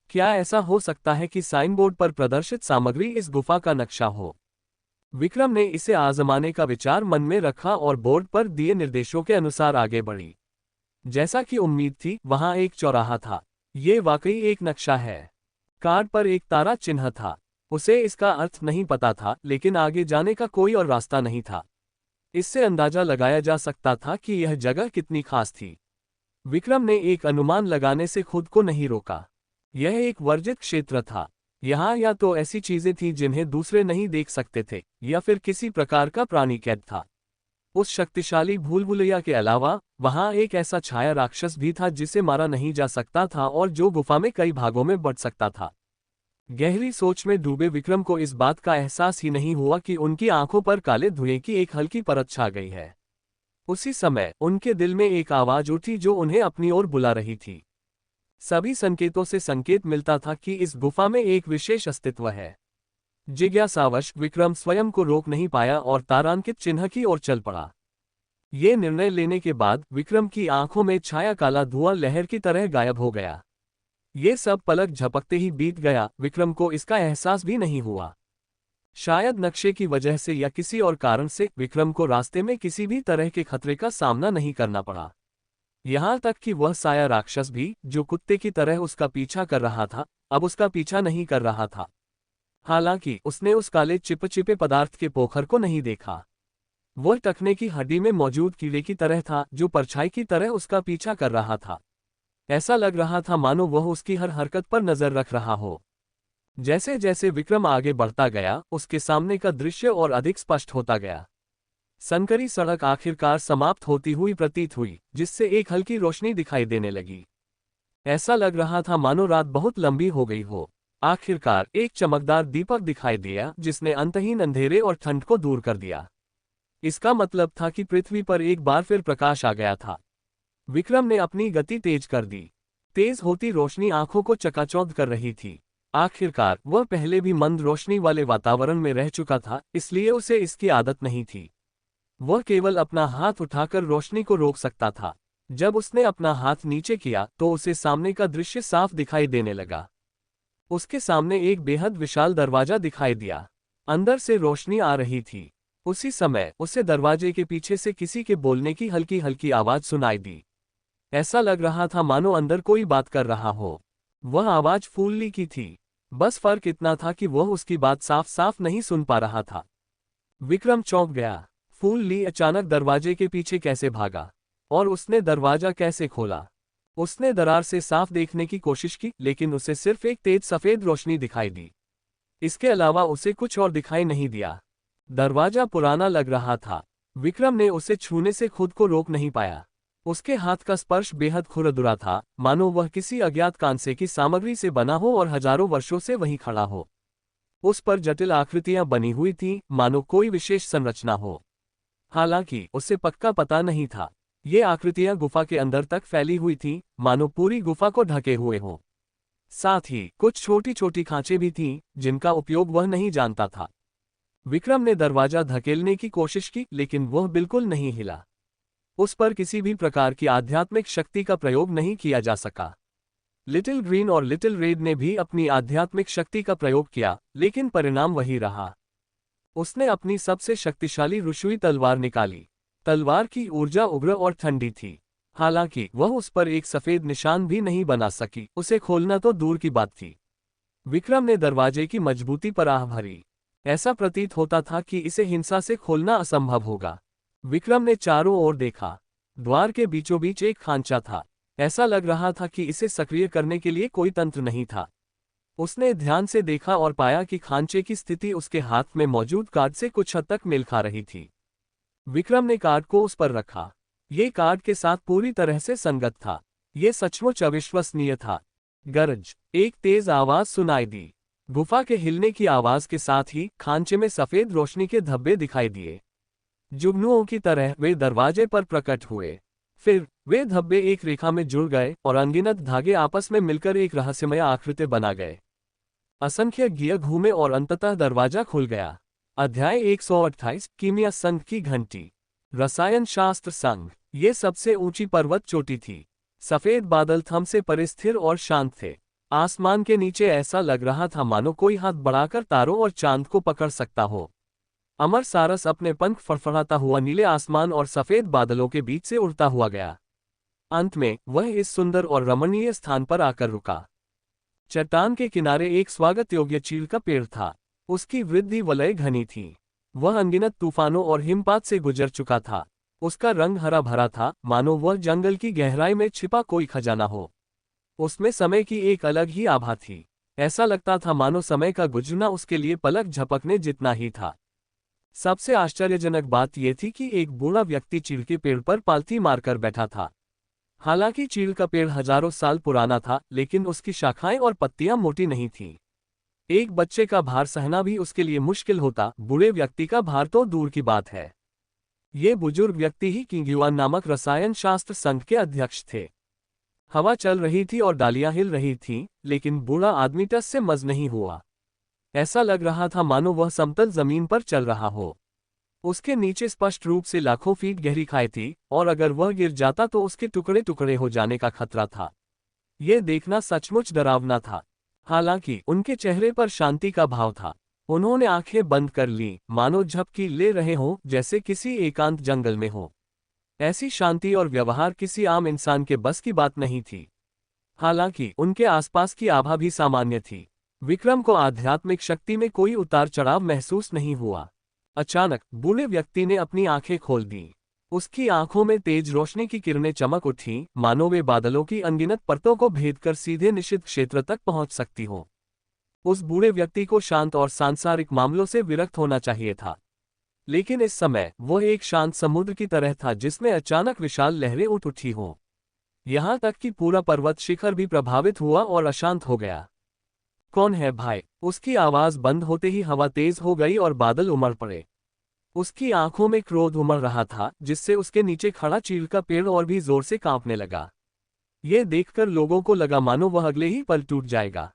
क्या ऐसा हो सकता है कि साइनबोर्ड पर प्रदर्शित सामग्री इस गुफा का नक्शा हो? विक्रम ने इसे आजमाने का विचार मन में रखा और बोर्ड पर दिए निर्देशों के अनुसार आगे बढ़ी। जैसा कि उम्मीद थी, वहां एक चौराहा था। ये वाकई एक नक्शा है। कार्ड पर एक तारा चिन्ह था। उसे इसका अर्थ नहीं पता था, लेकिन आगे जाने का कोई और रास्ता नहीं था। इससे अंदाजा लगाया जा सकता था कि यह जगह कितनी खास थी। विक्रम ने एक अनुमान लगाने से खुद को नहीं रोका। यह एक वर्जित क्षेत्र था। यहाँ या तो ऐसी चीजें थीं जिन्हें दूसरे नहीं देख सकते थे, या फिर किसी प्रकार का प्राणी कैद था। उस शक्तिशाली भूलभुलैया के अलावा वहां एक ऐसा छाया राक्षस भी था जिसे मारा नहीं जा सकता था और जो गुफा में कई भागों में बढ़ सकता था। गहरी सोच में डूबे विक्रम को इस बात का एहसास ही नहीं हुआ कि उनकी आंखों पर काले धुएं की एक हल्की परत छा गई है। उसी समय उनके दिल में एक आवाज उठी जो उन्हें अपनी ओर बुला रही थी। सभी संकेतों से संकेत मिलता था कि इस गुफा में एक विशेष अस्तित्व है। जिज्ञासावश विक्रम स्वयं को रोक नहीं पाया और तारांकित चिन्ह की ओर चल पड़ा। ये निर्णय लेने के बाद विक्रम की आंखों में छाया काला धुआं लहर की तरह गायब हो गया। ये सब पलक झपकते ही बीत गया, विक्रम को इसका एहसास भी नहीं हुआ। शायद नक्शे की वजह से या किसी और कारण से विक्रम को रास्ते में किसी भी तरह के खतरे का सामना नहीं करना पड़ा। यहां तक कि वह साया राक्षस भी, जो कुत्ते की तरह उसका पीछा कर रहा था, अब उसका पीछा नहीं कर रहा था। हालांकि उसने उस काले चिपचिपे पदार्थ के पोखर को नहीं देखा। वह टखने की हड्डी में मौजूद कीड़े की तरह था, जो परछाई की तरह उसका पीछा कर रहा था। ऐसा लग रहा था मानो वह उसकी हर हरकत पर नजर रख रहा हो। जैसे जैसे विक्रम आगे बढ़ता गया, उसके सामने का दृश्य और अधिक स्पष्ट होता गया। संकरी सड़क आखिरकार समाप्त होती हुई प्रतीत हुई, जिससे एक हल्की रोशनी दिखाई देने लगी। ऐसा लग रहा था मानो रात बहुत लंबी हो गई हो। आखिरकार एक चमकदार दीपक दिखाई दिया, जिसने अंतहीन अंधेरे और ठंड को दूर कर दिया। इसका मतलब था कि पृथ्वी पर एक बार फिर प्रकाश आ गया था। विक्रम ने अपनी गति तेज कर दी। तेज होती रोशनी आंखों को चकाचौंध कर रही थी। आखिरकार वह पहले भी मंद रोशनी वाले वातावरण में रह चुका था, इसलिए उसे इसकी आदत नहीं थी। वह केवल अपना हाथ उठाकर रोशनी को रोक सकता था। जब उसने अपना हाथ नीचे किया तो उसे सामने का दृश्य साफ दिखाई देने लगा। उसके सामने एक बेहद विशाल दरवाजा दिखाई दिया। अंदर से रोशनी आ रही थी। उसी समय उसे दरवाजे के पीछे से किसी के बोलने की हल्की हल्की आवाज सुनाई दी। ऐसा लग रहा था मानो अंदर कोई बात कर रहा हो। वह आवाज फूल ली की थी। बस फर्क इतना था कि वह उसकी बात साफ साफ नहीं सुन पा रहा था। विक्रम चौंक गया। फूल ली अचानक दरवाजे के पीछे कैसे भागा और उसने दरवाजा कैसे खोला? उसने दरार से साफ देखने की कोशिश की, लेकिन उसे सिर्फ एक तेज सफेद रोशनी दिखाई दी। इसके अलावा उसे कुछ और दिखाई नहीं दिया। दरवाजा पुराना लग रहा था। विक्रम ने उसे छूने से खुद को रोक नहीं पाया। उसके हाथ का स्पर्श बेहद खुरदुरा था, मानो वह किसी अज्ञात कांसे की सामग्री से बना हो और हजारों वर्षों से वहीं खड़ा हो। उस पर जटिल आकृतियां बनी हुई थीं, मानो कोई विशेष संरचना हो। हालांकि उसे पक्का पता नहीं था। ये आकृतियां गुफा के अंदर तक फैली हुई थीं, मानो पूरी गुफा को ढके हुए हों। साथ ही कुछ छोटी छोटी खांचें भी थीं, जिनका उपयोग वह नहीं जानता था। विक्रम ने दरवाजा धकेलने की कोशिश की, लेकिन वह बिल्कुल नहीं हिला। उस पर किसी भी प्रकार की आध्यात्मिक शक्ति का प्रयोग नहीं किया जा सका। लिटिल ग्रीन और लिटिल रेड ने भी अपनी आध्यात्मिक शक्ति का प्रयोग किया, लेकिन परिणाम वही रहा। उसने अपनी सबसे शक्तिशाली रुशुई तलवार निकाली। तलवार की ऊर्जा उग्र और ठंडी थी। हालांकि वह उस पर एक सफेद निशान भी नहीं बना सकी, उसे खोलना तो दूर की बात थी। विक्रम ने दरवाजे की मजबूती पर आह भरी। ऐसा प्रतीत होता था कि इसे हिंसा से खोलना असंभव होगा। विक्रम ने चारों ओर देखा। द्वार के बीचों बीच एक खांचा था। ऐसा लग रहा था कि इसे सक्रिय करने के लिए कोई तंत्र नहीं था। उसने ध्यान से देखा और पाया कि खांचे की स्थिति उसके हाथ में मौजूद कार्ड से कुछ हद तक मेल खा रही थी। विक्रम ने कार्ड को उस पर रखा। ये कार्ड के साथ पूरी तरह से संगत था। ये सचमुच अविश्वसनीय था। गरज! एक तेज आवाज सुनाई दी। गुफा के हिलने की आवाज के साथ ही खांचे में सफेद रोशनी के धब्बे दिखाई दिए। जुगनुओं की तरह वे दरवाजे पर प्रकट हुए। फिर वे धब्बे एक रेखा में जुड़ गए और अनगिनत धागे आपस में मिलकर एक रहस्यमय आकृति बना गए। असंख्य गियर घूमे और अंततः दरवाजा खुल गया। अध्याय 128 कीमिया संघ की घंटी। रसायन शास्त्र संघ। ये सबसे ऊंची पर्वत चोटी थी। सफेद बादल थम से परे स्थिर और शांत थे। आसमान के नीचे ऐसा लग रहा था मानो कोई हाथ बढ़ाकर तारों और चांद को पकड़ सकता हो। अमर सारस अपने पंख फड़फड़ाता हुआ नीले आसमान और सफेद बादलों के बीच से उड़ता हुआ गया। अंत में वह इस सुंदर और रमणीय स्थान पर आकर रुका। चट्टान के किनारे एक स्वागत योग्य चीड़ का पेड़ था। उसकी वृद्धि वलय घनी थी। वह अनगिनत तूफानों और हिमपात से गुजर चुका था। उसका रंग हरा भरा था, मानो वह जंगल की गहराई में छिपा कोई खजाना हो। उसमें समय की एक अलग ही आभा थी। ऐसा लगता था मानो समय का गुजरना उसके लिए पलक झपकने जितना ही था। सबसे आश्चर्यजनक बात यह थी कि एक बूढ़ा व्यक्ति चीड़ के पेड़ पर पालथी मारकर बैठा था। हालांकि चीड़ का पेड़ हजारों साल पुराना था, लेकिन उसकी शाखाएं और पत्तियां मोटी नहीं थीं। एक बच्चे का भार सहना भी उसके लिए मुश्किल होता, बूढ़े व्यक्ति का भार तो दूर की बात है। ये बुजुर्ग व्यक्ति ही किंग्युआन नामक रसायन शास्त्र संघ के अध्यक्ष थे। हवा चल रही थी और डालियां हिल रही थीं, लेकिन बूढ़ा आदमी टस से मज नहीं हुआ। ऐसा लग रहा था मानो वह समतल जमीन पर चल रहा हो। उसके नीचे स्पष्ट रूप से लाखों फीट गहरी खाई थी, और अगर वह गिर जाता तो उसके टुकड़े टुकड़े हो जाने का खतरा था। यह देखना सचमुच डरावना था। हालांकि उनके चेहरे पर शांति का भाव था। उन्होंने आंखें बंद कर लीं, मानो झपकी ले रहे हों, जैसे किसी एकांत जंगल में हो। ऐसी शांति और व्यवहार किसी आम इंसान के बस की बात नहीं थी। हालांकि उनके आसपास की आभा भी सामान्य थी। विक्रम को आध्यात्मिक शक्ति में कोई उतार चढ़ाव महसूस नहीं हुआ। अचानक बूढ़े व्यक्ति ने अपनी आंखें खोल दी। उसकी आंखों में तेज रोशनी की किरणें चमक उठीं, मानो वे बादलों की अनगिनत परतों को भेदकर सीधे निषिद्ध क्षेत्र तक पहुंच सकती हों। उस बूढ़े व्यक्ति को शांत और सांसारिक मामलों से विरक्त होना चाहिए था, लेकिन इस समय वह एक शांत समुद्र की तरह था जिसमें अचानक विशाल लहरें उठ उठी हों। यहां तक कि पूरा पर्वत शिखर भी प्रभावित हुआ और अशांत हो गया। कौन है भाई? उसकी आवाज बंद होते ही हवा तेज हो गई और बादल उमड़ पड़े। उसकी आंखों में क्रोध उमड़ रहा था, जिससे उसके नीचे खड़ा चीड़ का पेड़ और भी जोर से कांपने लगा। यह देखकर लोगों को लगा मानो वह अगले ही पल टूट जाएगा।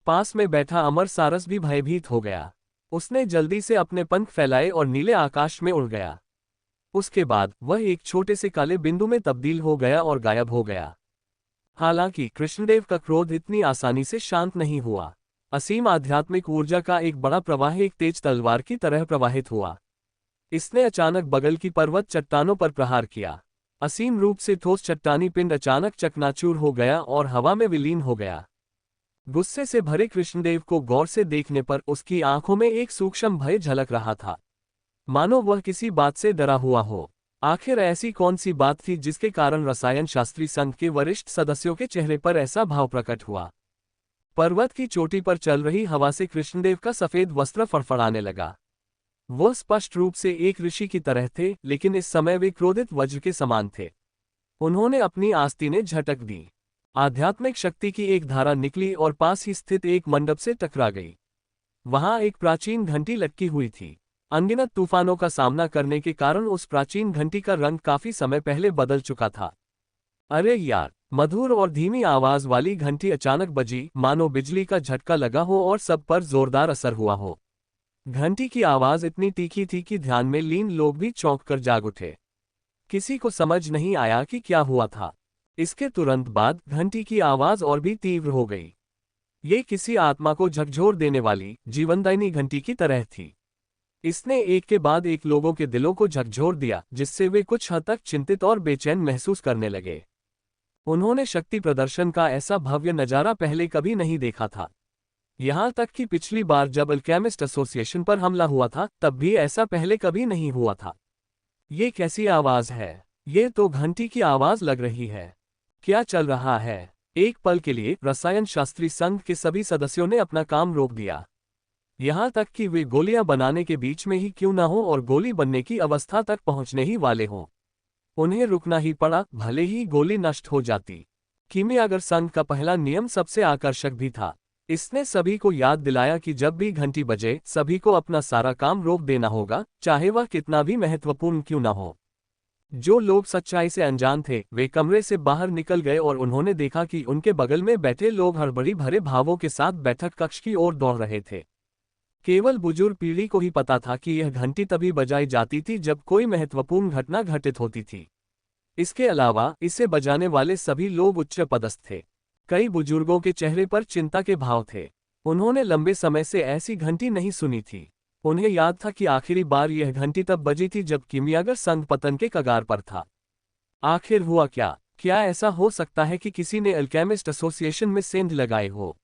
पास में बैठा अमर सारस भी भयभीत हो गया। उसने जल्दी से अपने पंख फैलाए और नीले आकाश में उड़ गया। उसके बाद वह एक छोटे से काले बिंदु में तब्दील हो गया और गायब हो गया। हालांकि कृष्णदेव का क्रोध इतनी आसानी से शांत नहीं हुआ। असीम आध्यात्मिक ऊर्जा का एक बड़ा प्रवाह एक तेज तलवार की तरह प्रवाहित हुआ। इसने अचानक बगल की पर्वत चट्टानों पर प्रहार किया। असीम रूप से ठोस चट्टानी पिंड अचानक चकनाचूर हो गया और हवा में विलीन हो गया। गुस्से से भरे कृष्णदेव को गौर से देखने पर उसकी आंखों में एक सूक्ष्म भय झलक रहा था, मानो वह किसी बात से डरा हुआ हो। आखिर ऐसी कौन सी बात थी जिसके कारण रसायन शास्त्री संघ के वरिष्ठ सदस्यों के चेहरे पर ऐसा भाव प्रकट हुआ? पर्वत की चोटी पर चल रही हवा से कृष्णदेव का सफेद वस्त्र फड़फड़ाने लगा। वह स्पष्ट रूप से एक ऋषि की तरह थे, लेकिन इस समय वे क्रोधित वज्र के समान थे। उन्होंने अपनी आस्तीनें झटक दी। आध्यात्मिक शक्ति की एक धारा निकली और पास ही स्थित एक मंडप से टकरा गई। वहां एक प्राचीन घंटी लटकी हुई थी। अनगिनत तूफानों का सामना करने के कारण उस प्राचीन घंटी का रंग काफी समय पहले बदल चुका था। अरे यार! मधुर और धीमी आवाज वाली घंटी अचानक बजी, मानो बिजली का झटका लगा हो और सब पर जोरदार असर हुआ हो। घंटी की आवाज इतनी तीखी थी कि ध्यान में लीन लोग भी चौंक कर जाग उठे। किसी को समझ नहीं आया कि क्या हुआ था। इसके तुरंत बाद घंटी की आवाज और भी तीव्र हो गई। ये किसी आत्मा को झकझोर देने वाली जीवनदायिनी घंटी की तरह थी। इसने एक के बाद एक लोगों के दिलों को झकझोर दिया, जिससे वे कुछ हद तक चिंतित और बेचैन महसूस करने लगे। उन्होंने शक्ति प्रदर्शन का ऐसा भव्य नजारा पहले कभी नहीं देखा था। यहां तक कि पिछली बार जब अल्केमिस्ट एसोसिएशन पर हमला हुआ था, तब भी ऐसा पहले कभी नहीं हुआ था। ये कैसी आवाज है? ये तो घंटी की आवाज लग रही है। क्या चल रहा है? एक पल के लिए रसायन शास्त्री संघ के सभी सदस्यों ने अपना काम रोक दिया। यहां तक कि वे गोलियां बनाने के बीच में ही क्यों न हो और गोली बनने की अवस्था तक पहुंचने ही वाले हों। उन्हें रुकना ही पड़ा, भले ही गोली नष्ट हो जाती। कीमियागर संघ का पहला नियम सबसे आकर्षक भी था। इसने सभी को याद दिलाया कि जब भी घंटी बजे, सभी को अपना सारा काम रोक देना होगा, चाहे वह कितना भी महत्वपूर्ण क्यों न हो। जो लोग सच्चाई से अनजान थे, वे कमरे से बाहर निकल गए और उन्होंने देखा कि उनके बगल में बैठे लोग हड़बड़ी भरे भावों के साथ बैठक कक्ष की ओर दौड़ रहे थे। केवल बुजुर्ग पीढ़ी को ही पता था कि यह घंटी तभी बजाई जाती थी जब कोई महत्वपूर्ण घटना घटित होती थी। इसके अलावा इसे बजाने वाले सभी लोग उच्च पदस्थ थे। कई बुजुर्गों के चेहरे पर चिंता के भाव थे। उन्होंने लंबे समय से ऐसी घंटी नहीं सुनी थी। उन्हें याद था कि आखिरी बार यह घंटी तब बजी थी जब कीमियागर संघ पतन के कगार पर था। आखिर हुआ क्या? क्या ऐसा हो सकता है कि किसी ने अल्केमिस्ट एसोसिएशन में सेंध लगाए हो?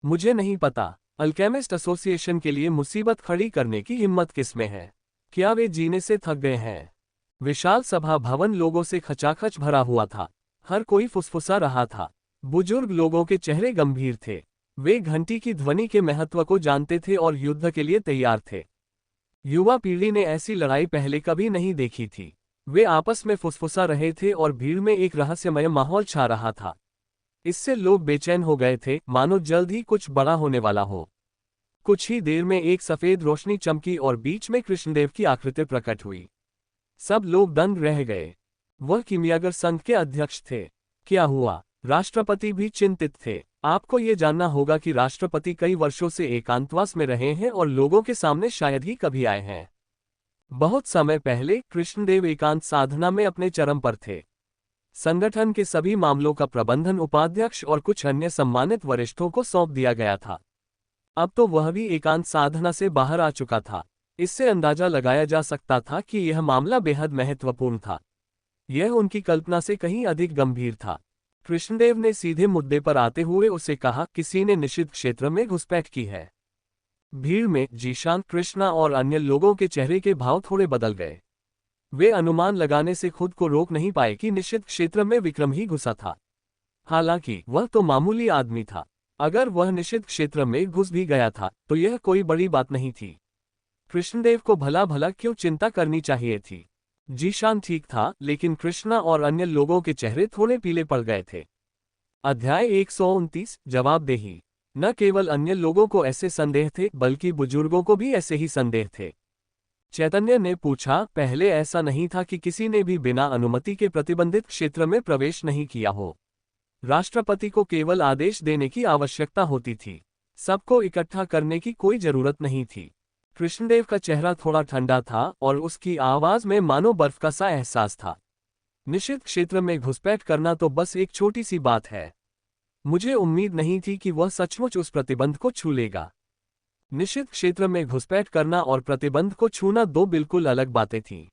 मुझे नहीं पता। अल्केमिस्ट एसोसिएशन के लिए मुसीबत खड़ी करने की हिम्मत किसमें है? क्या वे जीने से थक गए हैं? विशाल सभा भवन लोगों से खचाखच भरा हुआ था। हर कोई फुसफुसा रहा था। बुजुर्ग लोगों के चेहरे गंभीर थे। वे घंटी की ध्वनि के महत्व को जानते थे और युद्ध के लिए तैयार थे। युवा पीढ़ी ने ऐसी लड़ाई पहले कभी नहीं देखी थी। वे आपस में फुसफुसा रहे थे और भीड़ में एक रहस्यमय माहौल छा रहा था। इससे लोग बेचैन हो गए थे, मानो जल्द ही कुछ बड़ा होने वाला हो। कुछ ही देर में एक सफेद रोशनी चमकी और बीच में कृष्णदेव की आकृति प्रकट हुई। सब लोग दंग रह गए। वह कीमियागर संघ के अध्यक्ष थे। क्या हुआ? राष्ट्रपति भी चिंतित थे। आपको ये जानना होगा कि राष्ट्रपति कई वर्षों से एकांतवास में रहे हैं और लोगों के सामने शायद ही कभी आए हैं। बहुत समय पहले कृष्णदेव एकांत साधना में अपने चरम पर थे। संगठन के सभी मामलों का प्रबंधन उपाध्यक्ष और कुछ अन्य सम्मानित वरिष्ठों को सौंप दिया गया था। अब तो वह भी एकांत साधना से बाहर आ चुका था। इससे अंदाजा लगाया जा सकता था कि यह मामला बेहद महत्वपूर्ण था। यह उनकी कल्पना से कहीं अधिक गंभीर था। कृष्णदेव ने सीधे मुद्दे पर आते हुए उसे कहा, किसी ने निषिद्ध क्षेत्र में घुसपैठ की है। भीड़ में जीशान, कृष्णा और अन्य लोगों के चेहरे के भाव थोड़े बदल गए। वे अनुमान लगाने से खुद को रोक नहीं पाए कि निषिद्ध क्षेत्र में विक्रम ही घुसा था। हालांकि वह तो मामूली आदमी था। अगर वह निषिद्ध क्षेत्र में घुस भी गया था तो यह कोई बड़ी बात नहीं थी। कृष्णदेव को भला भला क्यों चिंता करनी चाहिए थी। जीशान ठीक था, लेकिन कृष्णा और अन्य लोगों के चेहरे थोड़े पीले पड़ गए थे। अध्याय 129 जवाबदेही। न केवल अन्य लोगों को ऐसे संदेह थे, बल्कि बुजुर्गों को भी ऐसे ही संदेह थे। चैतन्य ने पूछा, पहले ऐसा नहीं था कि किसी ने भी बिना अनुमति के प्रतिबंधित क्षेत्र में प्रवेश नहीं किया हो। राष्ट्रपति को केवल आदेश देने की आवश्यकता होती थी। सबको इकट्ठा करने की कोई जरूरत नहीं थी। कृष्णदेव का चेहरा थोड़ा ठंडा था और उसकी आवाज में मानो बर्फ का सा एहसास था। निषिद्ध क्षेत्र में घुसपैठ करना तो बस एक छोटी सी बात है। मुझे उम्मीद नहीं थी कि वह सचमुच उस प्रतिबंध को छू लेगा। निषिद्ध क्षेत्र में घुसपैठ करना और प्रतिबंध को छूना दो बिल्कुल अलग बातें थीं।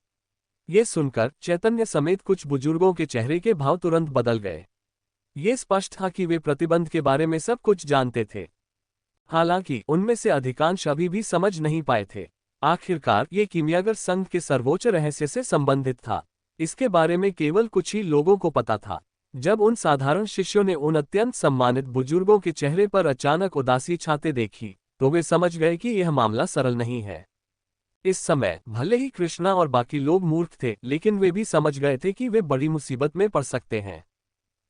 ये सुनकर चैतन्य समेत कुछ बुजुर्गों के चेहरे के भाव तुरंत बदल गए। ये स्पष्ट था कि वे प्रतिबंध के बारे में सब कुछ जानते थे। हालांकि उनमें से अधिकांश अभी भी समझ नहीं पाए थे। आखिरकार ये किमियागर संघ के सर्वोच्च रहस्य से संबंधित था। इसके बारे में केवल कुछ ही लोगों को पता था। जब उन साधारण शिष्यों ने उन अत्यंत सम्मानित बुजुर्गों के चेहरे पर अचानक उदासी छाते देखी तो वे समझ गए कि यह मामला सरल नहीं है। इस समय भले ही कृष्णा और बाकी लोग मूर्ख थे, लेकिन वे भी समझ गए थे कि वे बड़ी मुसीबत में पड़ सकते हैं।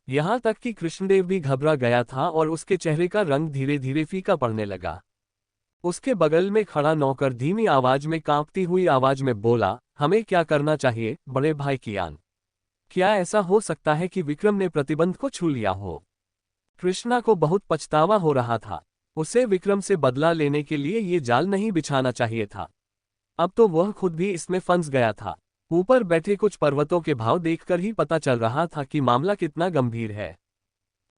यहाँ तक कि कृष्णदेव भी घबरा गया था और उसके चेहरे का रंग धीरे धीरे फीका पड़ने लगा। उसके बगल में खड़ा नौकर धीमी आवाज में कांपती हुई आवाज में बोला, हमें क्या करना चाहिए बड़े भाई कियान? क्या ऐसा हो सकता है कि विक्रम ने प्रतिबंध को छू लिया हो? कृष्णा को बहुत पछतावा हो रहा था। उसे विक्रम से बदला लेने के लिए ये जाल नहीं बिछाना चाहिए था। अब तो वह खुद भी इसमें फंस गया था। ऊपर बैठे कुछ पर्वतों के भाव देखकर ही पता चल रहा था कि मामला कितना गंभीर है।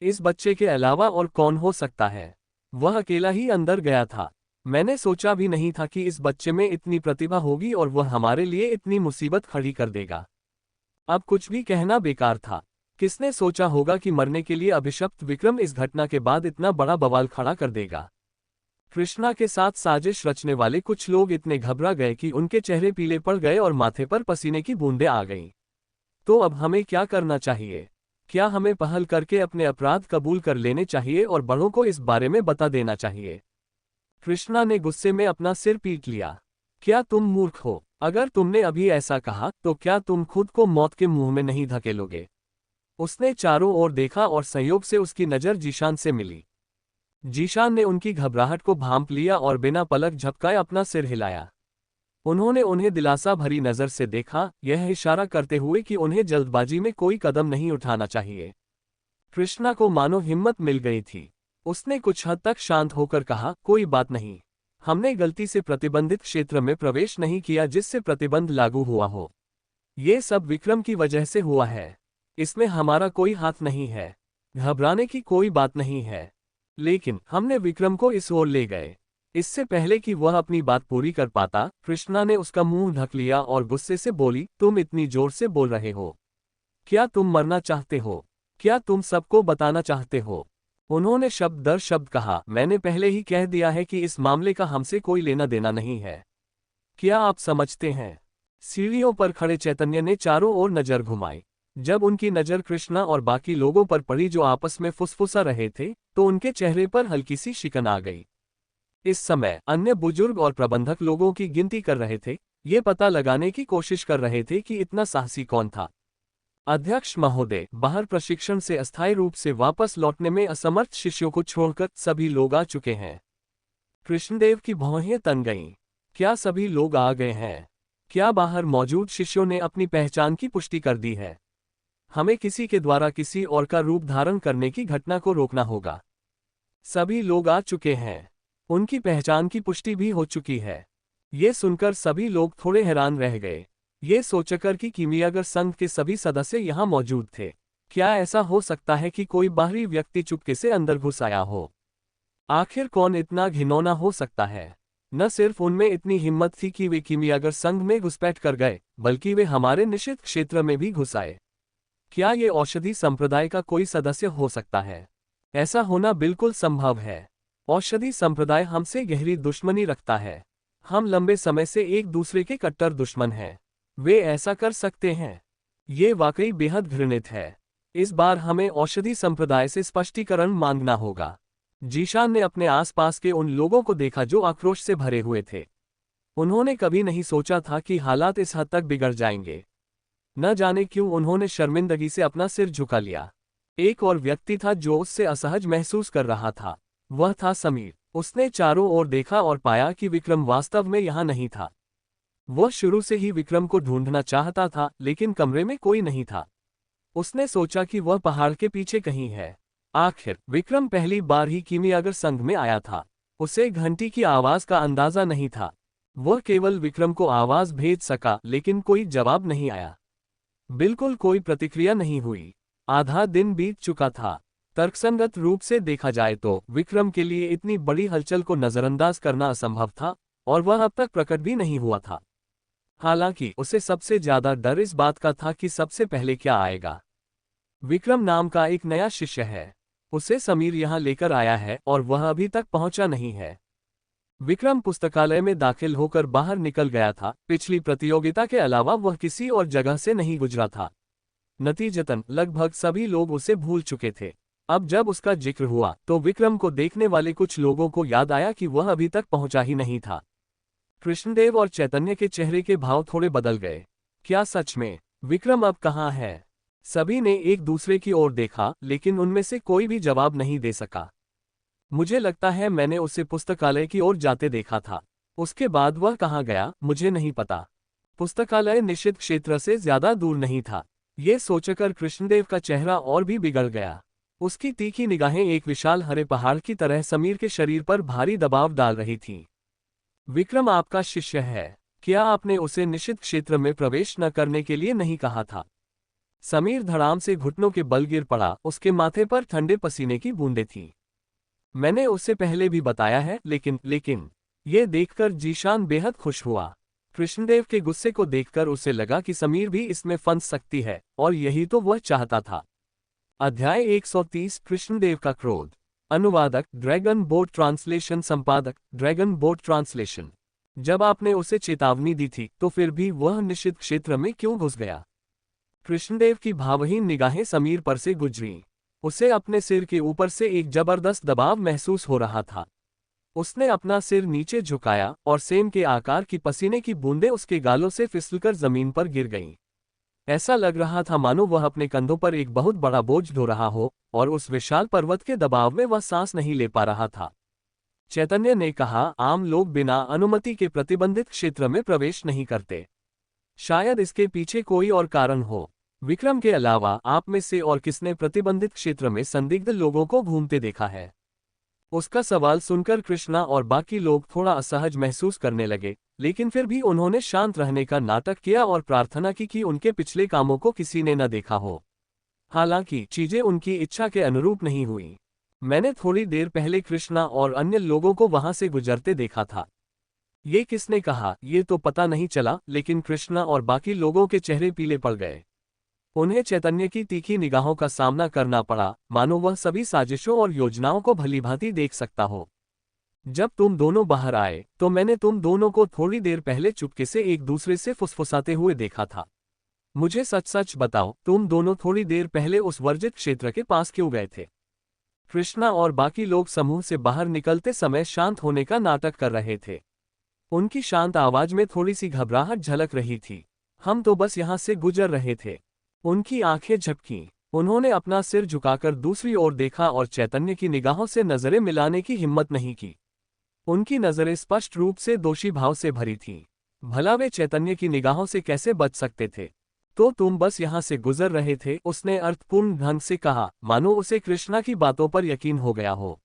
इस बच्चे के अलावा और कौन हो सकता है? वह अकेला ही अंदर गया था। मैंने सोचा भी नहीं था कि इस बच्चे में इतनी प्रतिभा होगी और वह हमारे लिए इतनी मुसीबत खड़ी कर देगा। अब कुछ भी कहना बेकार था। किसने सोचा होगा कि मरने के लिए अभिशप्त विक्रम इस घटना के बाद इतना बड़ा बवाल खड़ा कर देगा। कृष्णा के साथ साजिश रचने वाले कुछ लोग इतने घबरा गए कि उनके चेहरे पीले पड़ गए और माथे पर पसीने की बूंदें आ गईं। तो अब हमें क्या करना चाहिए? क्या हमें पहल करके अपने अपराध कबूल कर लेने चाहिए और बड़ों को इस बारे में बता देना चाहिए? कृष्णा ने गुस्से में अपना सिर पीट लिया। क्या तुम मूर्ख हो? अगर तुमने अभी ऐसा कहा तो क्या तुम खुद को मौत के मुंह में नहीं धकेलोगे? उसने चारों ओर देखा और संयोग से उसकी नज़र जीशान से मिली। जीशान ने उनकी घबराहट को भांप लिया और बिना पलक झपकाए अपना सिर हिलाया। उन्होंने उन्हें दिलासा भरी नज़र से देखा, यह इशारा करते हुए कि उन्हें जल्दबाजी में कोई कदम नहीं उठाना चाहिए। कृष्णा को मानो हिम्मत मिल गई थी। उसने कुछ हद तक शांत होकर कहा, कोई बात नहीं। हमने गलती से प्रतिबंधित क्षेत्र में प्रवेश नहीं किया जिससे प्रतिबंध लागू हुआ हो। ये सब विक्रम की वजह से हुआ है। इसमें हमारा कोई हाथ नहीं है। घबराने की कोई बात नहीं है। लेकिन हमने विक्रम को इस ओर ले गए। इससे पहले कि वह अपनी बात पूरी कर पाता, कृष्णा ने उसका मुंह ढक लिया और गुस्से से बोली, तुम इतनी जोर से बोल रहे हो। क्या तुम मरना चाहते हो? क्या तुम सबको बताना चाहते हो? उन्होंने शब्द दर शब्द कहा, मैंने पहले ही कह दिया है कि इस मामले का हमसे कोई लेना देना नहीं है। क्या आप समझते हैं? सीढ़ियों पर खड़े चैतन्य ने चारों ओर नजर घुमाई। जब उनकी नजर कृष्णा और बाकी लोगों पर पड़ी जो आपस में फुसफुसा रहे थे, तो उनके चेहरे पर हल्की सी शिकन आ गई। इस समय अन्य बुजुर्ग और प्रबंधक लोगों की गिनती कर रहे थे, ये पता लगाने की कोशिश कर रहे थे कि इतना साहसी कौन था। अध्यक्ष महोदय, बाहर प्रशिक्षण से अस्थायी रूप से वापस लौटने में असमर्थ शिष्यों को छोड़कर सभी लोग आ चुके हैं। कृष्णदेव की भौहें तन गईं। क्या सभी लोग आ गए हैं? क्या बाहर मौजूद शिष्यों ने अपनी पहचान की पुष्टि कर दी है? हमें किसी के द्वारा किसी और का रूप धारण करने की घटना को रोकना होगा। सभी लोग आ चुके हैं। उनकी पहचान की पुष्टि भी हो चुकी है। ये सुनकर सभी लोग थोड़े हैरान रह गए, ये सोचकर कि कीमियागर संघ के सभी सदस्य यहाँ मौजूद थे। क्या ऐसा हो सकता है कि कोई बाहरी व्यक्ति चुपके से अंदर घुस आया हो? आखिर कौन इतना घिनौना हो सकता है? न सिर्फ उनमें इतनी हिम्मत थी कि वे कीमियागर संघ में घुसपैठ कर गए, बल्कि वे हमारे निषिद्ध क्षेत्र में भी घुस आए। क्या ये औषधि संप्रदाय का कोई सदस्य हो सकता है? ऐसा होना बिल्कुल संभव है। औषधि संप्रदाय हमसे गहरी दुश्मनी रखता है। हम लंबे समय से एक दूसरे के कट्टर दुश्मन हैं। वे ऐसा कर सकते हैं? ये वाकई बेहद घृणित है। इस बार हमें औषधि संप्रदाय से स्पष्टीकरण मांगना होगा। जीशान ने अपने आसपास के उन लोगों को देखा जो आक्रोश से भरे हुए थे। उन्होंने कभी नहीं सोचा था कि हालात इस हद तक बिगड़ जाएंगे। न जाने क्यों उन्होंने शर्मिंदगी से अपना सिर झुका लिया। एक और व्यक्ति था जो उससे असहज महसूस कर रहा था। वह था समीर। उसने चारों ओर देखा और पाया कि विक्रम वास्तव में यहाँ नहीं था। वह शुरू से ही विक्रम को ढूंढना चाहता था, लेकिन कमरे में कोई नहीं था। उसने सोचा कि वह पहाड़ के पीछे कहीं है। आखिर विक्रम पहली बार ही कीमियागर संघ में आया था। उसे घंटी की आवाज का अंदाजा नहीं था। वह केवल विक्रम को आवाज भेज सका, लेकिन कोई जवाब नहीं आया। बिल्कुल कोई प्रतिक्रिया नहीं हुई। आधा दिन बीत चुका था। तर्कसंगत रूप से देखा जाए तो विक्रम के लिए इतनी बड़ी हलचल को नजरअंदाज करना असंभव था, और वह अब तक प्रकट भी नहीं हुआ था। हालांकि उसे सबसे ज्यादा डर इस बात का था कि सबसे पहले क्या आएगा। विक्रम नाम का एक नया शिष्य है। उसे समीर यहाँ लेकर आया है और वह अभी तक पहुंचा नहीं है। विक्रम पुस्तकालय में दाखिल होकर बाहर निकल गया था। पिछली प्रतियोगिता के अलावा वह किसी और जगह से नहीं गुजरा था। नतीजतन लगभग सभी लोग उसे भूल चुके थे। अब जब उसका जिक्र हुआ तो विक्रम को देखने वाले कुछ लोगों को याद आया कि वह अभी तक पहुंचा ही नहीं था। कृष्णदेव और चैतन्य के चेहरे के भाव थोड़े बदल गए। क्या सच में विक्रम अब कहाँ है? सभी ने एक दूसरे की ओर देखा, लेकिन उनमें से कोई भी जवाब नहीं दे सका। मुझे लगता है मैंने उसे पुस्तकालय की ओर जाते देखा था। उसके बाद वह कहाँ गया मुझे नहीं पता। पुस्तकालय निषिद्ध क्षेत्र से ज्यादा दूर नहीं था। ये सोचकर कृष्णदेव का चेहरा और भी बिगड़ गया। उसकी तीखी निगाहें एक विशाल हरे पहाड़ की तरह समीर के शरीर पर भारी दबाव डाल रही थीं। विक्रम आपका शिष्य है। क्या आपने उसे निषिद्ध क्षेत्र में प्रवेश न करने के लिए नहीं कहा था? समीर धड़ाम से घुटनों के बल गिर पड़ा। उसके माथे पर ठंडे पसीने की बूंदें थीं। मैंने उससे पहले भी बताया है, लेकिन ये देखकर जीशान बेहद खुश हुआ। कृष्णदेव के गुस्से को देखकर उसे लगा कि समीर भी इसमें फंस सकती है, और यही तो वह चाहता था। अध्याय 130 कृष्णदेव का क्रोध। अनुवादक ड्रैगन बोट ट्रांसलेशन। संपादक ड्रैगन बोट ट्रांसलेशन। जब आपने उसे चेतावनी दी थी तो फिर भी वह निषिद्ध क्षेत्र में क्यों घुस गया? कृष्णदेव की भावहीन निगाहें समीर पर से गुजरीं। उसे अपने सिर के ऊपर से एक जबरदस्त दबाव महसूस हो रहा था। उसने अपना सिर नीचे झुकाया और सेम के आकार की पसीने की बूंदें उसके गालों से फिसलकर जमीन पर गिर गईं। ऐसा लग रहा था मानो वह अपने कंधों पर एक बहुत बड़ा बोझ ढो रहा हो, और उस विशाल पर्वत के दबाव में वह सांस नहीं ले पा रहा था। चैतन्य ने कहा, आम लोग बिना अनुमति के प्रतिबंधित क्षेत्र में प्रवेश नहीं करते। शायद इसके पीछे कोई और कारण हो। विक्रम के अलावा आप में से और किसने प्रतिबंधित क्षेत्र में संदिग्ध लोगों को घूमते देखा है? उसका सवाल सुनकर कृष्णा और बाकी लोग थोड़ा असहज महसूस करने लगे, लेकिन फिर भी उन्होंने शांत रहने का नाटक किया और प्रार्थना की कि उनके पिछले कामों को किसी ने न देखा हो। हालांकि चीजें उनकी इच्छा के अनुरूप नहीं हुई। मैंने थोड़ी देर पहले कृष्णा और अन्य लोगों को वहां से गुजरते देखा था। ये किसने कहा ये तो पता नहीं चला, लेकिन कृष्णा और बाकी लोगों के चेहरे पीले पड़ गए। उन्हें चैतन्य की तीखी निगाहों का सामना करना पड़ा, मानो वह सभी साजिशों और योजनाओं को भलीभांति देख सकता हो। जब तुम दोनों बाहर आए तो मैंने तुम दोनों को थोड़ी देर पहले चुपके से एक दूसरे से फुसफुसाते हुए देखा था। मुझे सच सच बताओ, तुम दोनों थोड़ी देर पहले उस वर्जित क्षेत्र के पास क्यों गए थे? कृष्णा और बाकी लोग समूह से बाहर निकलते समय शांत होने का नाटक कर रहे थे। उनकी शांत आवाज में थोड़ी सी घबराहट झलक रही थी। हम तो बस यहाँ से गुजर रहे थे। उनकी आंखें झपकीं। उन्होंने अपना सिर झुकाकर दूसरी ओर देखा और चैतन्य की निगाहों से नजरें मिलाने की हिम्मत नहीं की। उनकी नजरें स्पष्ट रूप से दोषी भाव से भरी थीं। भला वे चैतन्य की निगाहों से कैसे बच सकते थे? तो तुम बस यहाँ से गुजर रहे थे, उसने अर्थपूर्ण ढंग से कहा, मानो उसे कृष्णा की बातों पर यकीन हो गया हो।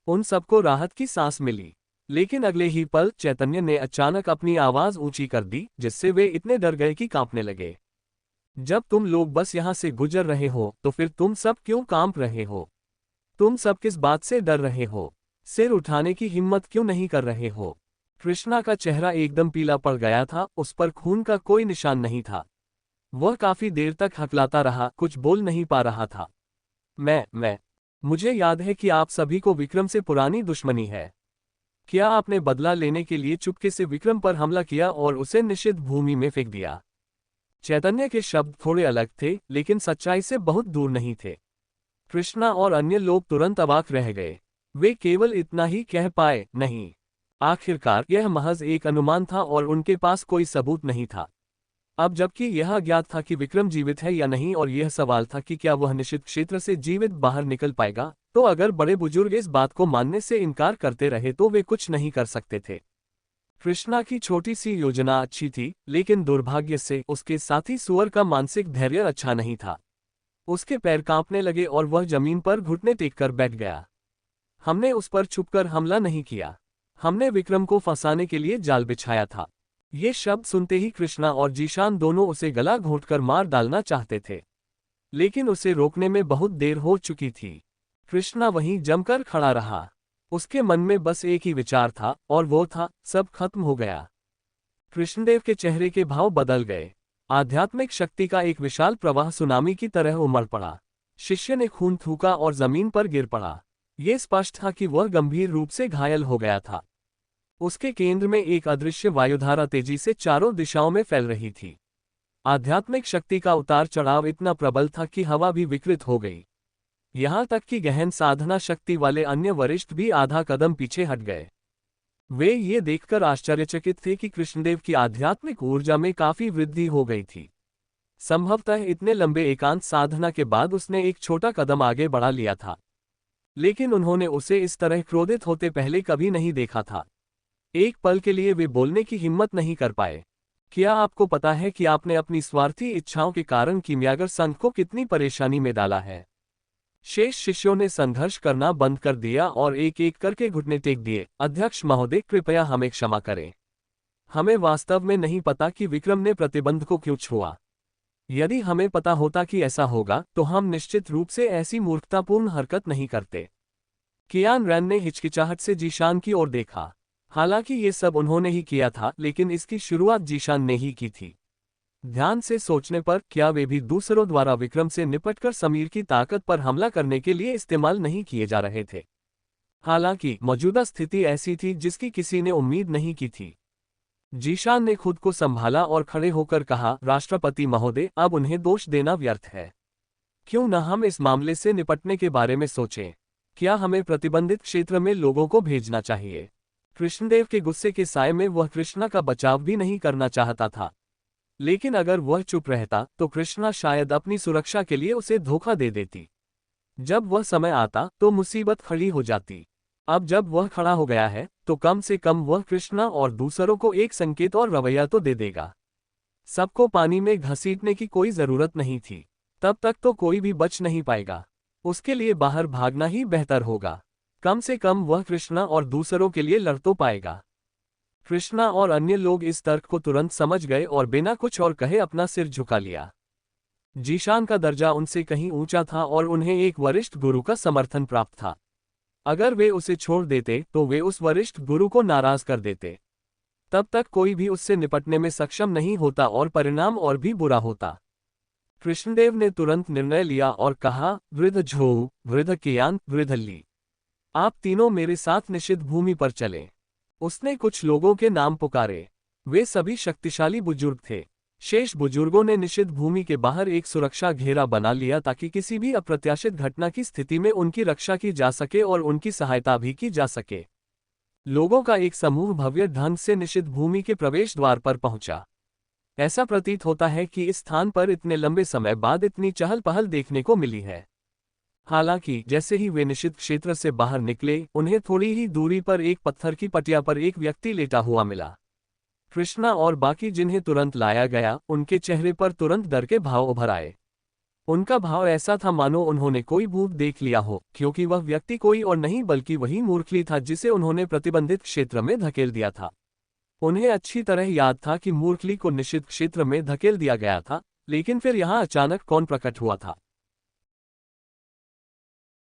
उन सबको राहत की सांस मिली। लेकिन अगले ही पल चैतन्य ने अचानक अपनी आवाज ऊंची कर दी, जिससे वे इतने डर गए कि कांपने लगे। जब तुम लोग बस यहां से गुजर रहे हो तो फिर तुम सब क्यों कांप रहे हो? तुम सब किस बात से डर रहे हो? सिर उठाने की हिम्मत क्यों नहीं कर रहे हो? कृष्णा का चेहरा एकदम पीला पड़ गया था, उस पर खून का कोई निशान नहीं था। वह काफी देर तक हकलाता रहा, कुछ बोल नहीं पा रहा था। मैं मुझे याद है कि आप सभी को विक्रम से पुरानी दुश्मनी है। क्या आपने बदला लेने के लिए चुपके से विक्रम पर हमला किया और उसे निषिद्ध भूमि में फेंक दिया? चैतन्य के शब्द थोड़े अलग थे, लेकिन सच्चाई से बहुत दूर नहीं थे। कृष्णा और अन्य लोग तुरंत अवाक रह गए। वे केवल इतना ही कह पाए, नहीं। आखिरकार यह महज एक अनुमान था और उनके पास कोई सबूत नहीं था। अब जबकि यह अज्ञात था कि विक्रम जीवित है या नहीं और यह सवाल था कि क्या वह निषिद्ध क्षेत्र से जीवित बाहर निकल पाएगा, तो अगर बड़े बुजुर्ग इस बात को मानने से इनकार करते रहे तो वे कुछ नहीं कर सकते थे। कृष्णा की छोटी सी योजना अच्छी थी, लेकिन दुर्भाग्य से उसके साथी सुअर का मानसिक धैर्य अच्छा नहीं था। उसके पैर कांपने लगे और वह जमीन पर घुटने टेककर बैठ गया। हमने उस पर छुपकर हमला नहीं किया। हमने विक्रम को फंसाने के लिए जाल बिछाया था। ये शब्द सुनते ही कृष्णा और जीशान दोनों उसे गला घोंटकर मार डालना चाहते थे, लेकिन उसे रोकने में बहुत देर हो चुकी थी। कृष्णा वहीं जमकर खड़ा रहा। उसके मन में बस एक ही विचार था, और वो था, सब खत्म हो गया। कृष्णदेव के चेहरे के भाव बदल गए। आध्यात्मिक शक्ति का एक विशाल प्रवाह सुनामी की तरह उमड़ पड़ा। शिष्य ने खून थूका और जमीन पर गिर पड़ा। ये स्पष्ट था कि वह गंभीर रूप से घायल हो गया था। उसके केंद्र में एक अदृश्य वायुधारा तेजी से चारों दिशाओं में फैल रही थी। आध्यात्मिक शक्ति का उतार चढ़ाव इतना प्रबल था कि हवा भी विकृत हो गई। यहां तक कि गहन साधना शक्ति वाले अन्य वरिष्ठ भी आधा कदम पीछे हट गए। वे ये देखकर आश्चर्यचकित थे कि कृष्णदेव की आध्यात्मिक ऊर्जा में काफी वृद्धि हो गई थी। संभवतः इतने लंबे एकांत साधना के बाद उसने एक छोटा कदम आगे बढ़ा लिया था, लेकिन उन्होंने उसे इस तरह क्रोधित होते पहले कभी नहीं देखा था। एक पल के लिए वे बोलने की हिम्मत नहीं कर पाए। क्या आपको पता है कि आपने अपनी स्वार्थी इच्छाओं के कारण किमियागर संघ को कितनी परेशानी में डाला है? शेष शिष्यों ने संघर्ष करना बंद कर दिया और एक एक करके घुटने टेक दिए। अध्यक्ष महोदय, कृपया हमें क्षमा करें। हमें वास्तव में नहीं पता कि विक्रम ने प्रतिबंध को क्यों छुआ। यदि हमें पता होता कि ऐसा होगा तो हम निश्चित रूप से ऐसी मूर्खतापूर्ण हरकत नहीं करते। कियान रैन ने हिचकिचाहट से जीशान की ओर देखा। हालांकि ये सब उन्होंने ही किया था, लेकिन इसकी शुरुआत जीशान ने ही की थी। ध्यान से सोचने पर क्या वे भी दूसरों द्वारा विक्रम से निपटकर समीर की ताकत पर हमला करने के लिए इस्तेमाल नहीं किए जा रहे थे? हालांकि मौजूदा स्थिति ऐसी थी जिसकी किसी ने उम्मीद नहीं की थी। जीशान ने खुद को संभाला और खड़े होकर कहा, राष्ट्रपति महोदय, अब उन्हें दोष देना व्यर्थ है। क्यों न हम इस मामले से निपटने के बारे में सोचें? क्या हमें प्रतिबंधित क्षेत्र में लोगों को भेजना चाहिए? कृष्णदेव के गुस्से के साए में वह कृष्णा का बचाव भी नहीं करना चाहता था, लेकिन अगर वह चुप रहता तो कृष्णा शायद अपनी सुरक्षा के लिए उसे धोखा दे देती। जब वह समय आता तो मुसीबत खड़ी हो जाती। अब जब वह खड़ा हो गया है तो कम से कम वह कृष्णा और दूसरों को एक संकेत और रवैया तो दे देगा। सबको पानी में घसीटने की कोई जरूरत नहीं थी। तब तक तो कोई भी बच नहीं पाएगा। उसके लिए बाहर भागना ही बेहतर होगा। कम से कम वह कृष्णा और दूसरों के लिए लड़ तो पाएगा। कृष्णा और अन्य लोग इस तर्क को तुरंत समझ गए और बिना कुछ और कहे अपना सिर झुका लिया। जीशान का दर्जा उनसे कहीं ऊंचा था और उन्हें एक वरिष्ठ गुरु का समर्थन प्राप्त था। अगर वे उसे छोड़ देते तो वे उस वरिष्ठ गुरु को नाराज कर देते। तब तक कोई भी उससे निपटने में सक्षम नहीं होता और परिणाम और भी बुरा होता। कृष्णदेव ने तुरंत निर्णय लिया और कहा, वृद्ध झोऊ, वृद्ध कियान, वृद्ध ली, आप तीनों मेरे साथ निषिद्ध भूमि पर चलें। उसने कुछ लोगों के नाम पुकारे। वे सभी शक्तिशाली बुजुर्ग थे। शेष बुजुर्गों ने निषिद्ध भूमि के बाहर एक सुरक्षा घेरा बना लिया ताकि किसी भी अप्रत्याशित घटना की स्थिति में उनकी रक्षा की जा सके और उनकी सहायता भी की जा सके। लोगों का एक समूह भव्य ढंग से निषिद्ध भूमि के प्रवेश द्वार पर पहुंचा। ऐसा प्रतीत होता है कि इस स्थान पर इतने लंबे समय बाद इतनी चहल पहल देखने को मिली है। हालांकि जैसे ही वे निषिद्ध क्षेत्र से बाहर निकले, उन्हें थोड़ी ही दूरी पर एक पत्थर की पटिया पर एक व्यक्ति लेटा हुआ मिला। कृष्णा और बाकी जिन्हें तुरंत लाया गया, उनके चेहरे पर तुरंत डर के भाव उभर आए। उनका भाव ऐसा था मानो उन्होंने कोई भूत देख लिया हो, क्योंकि वह व्यक्ति कोई और नहीं बल्कि वही मूर्खली था जिसे उन्होंने प्रतिबंधित क्षेत्र में धकेल दिया था। उन्हें अच्छी तरह याद था कि मूर्खली को निषिद्ध क्षेत्र में धकेल दिया गया था, लेकिन फिर यहाँ अचानक कौन प्रकट हुआ था।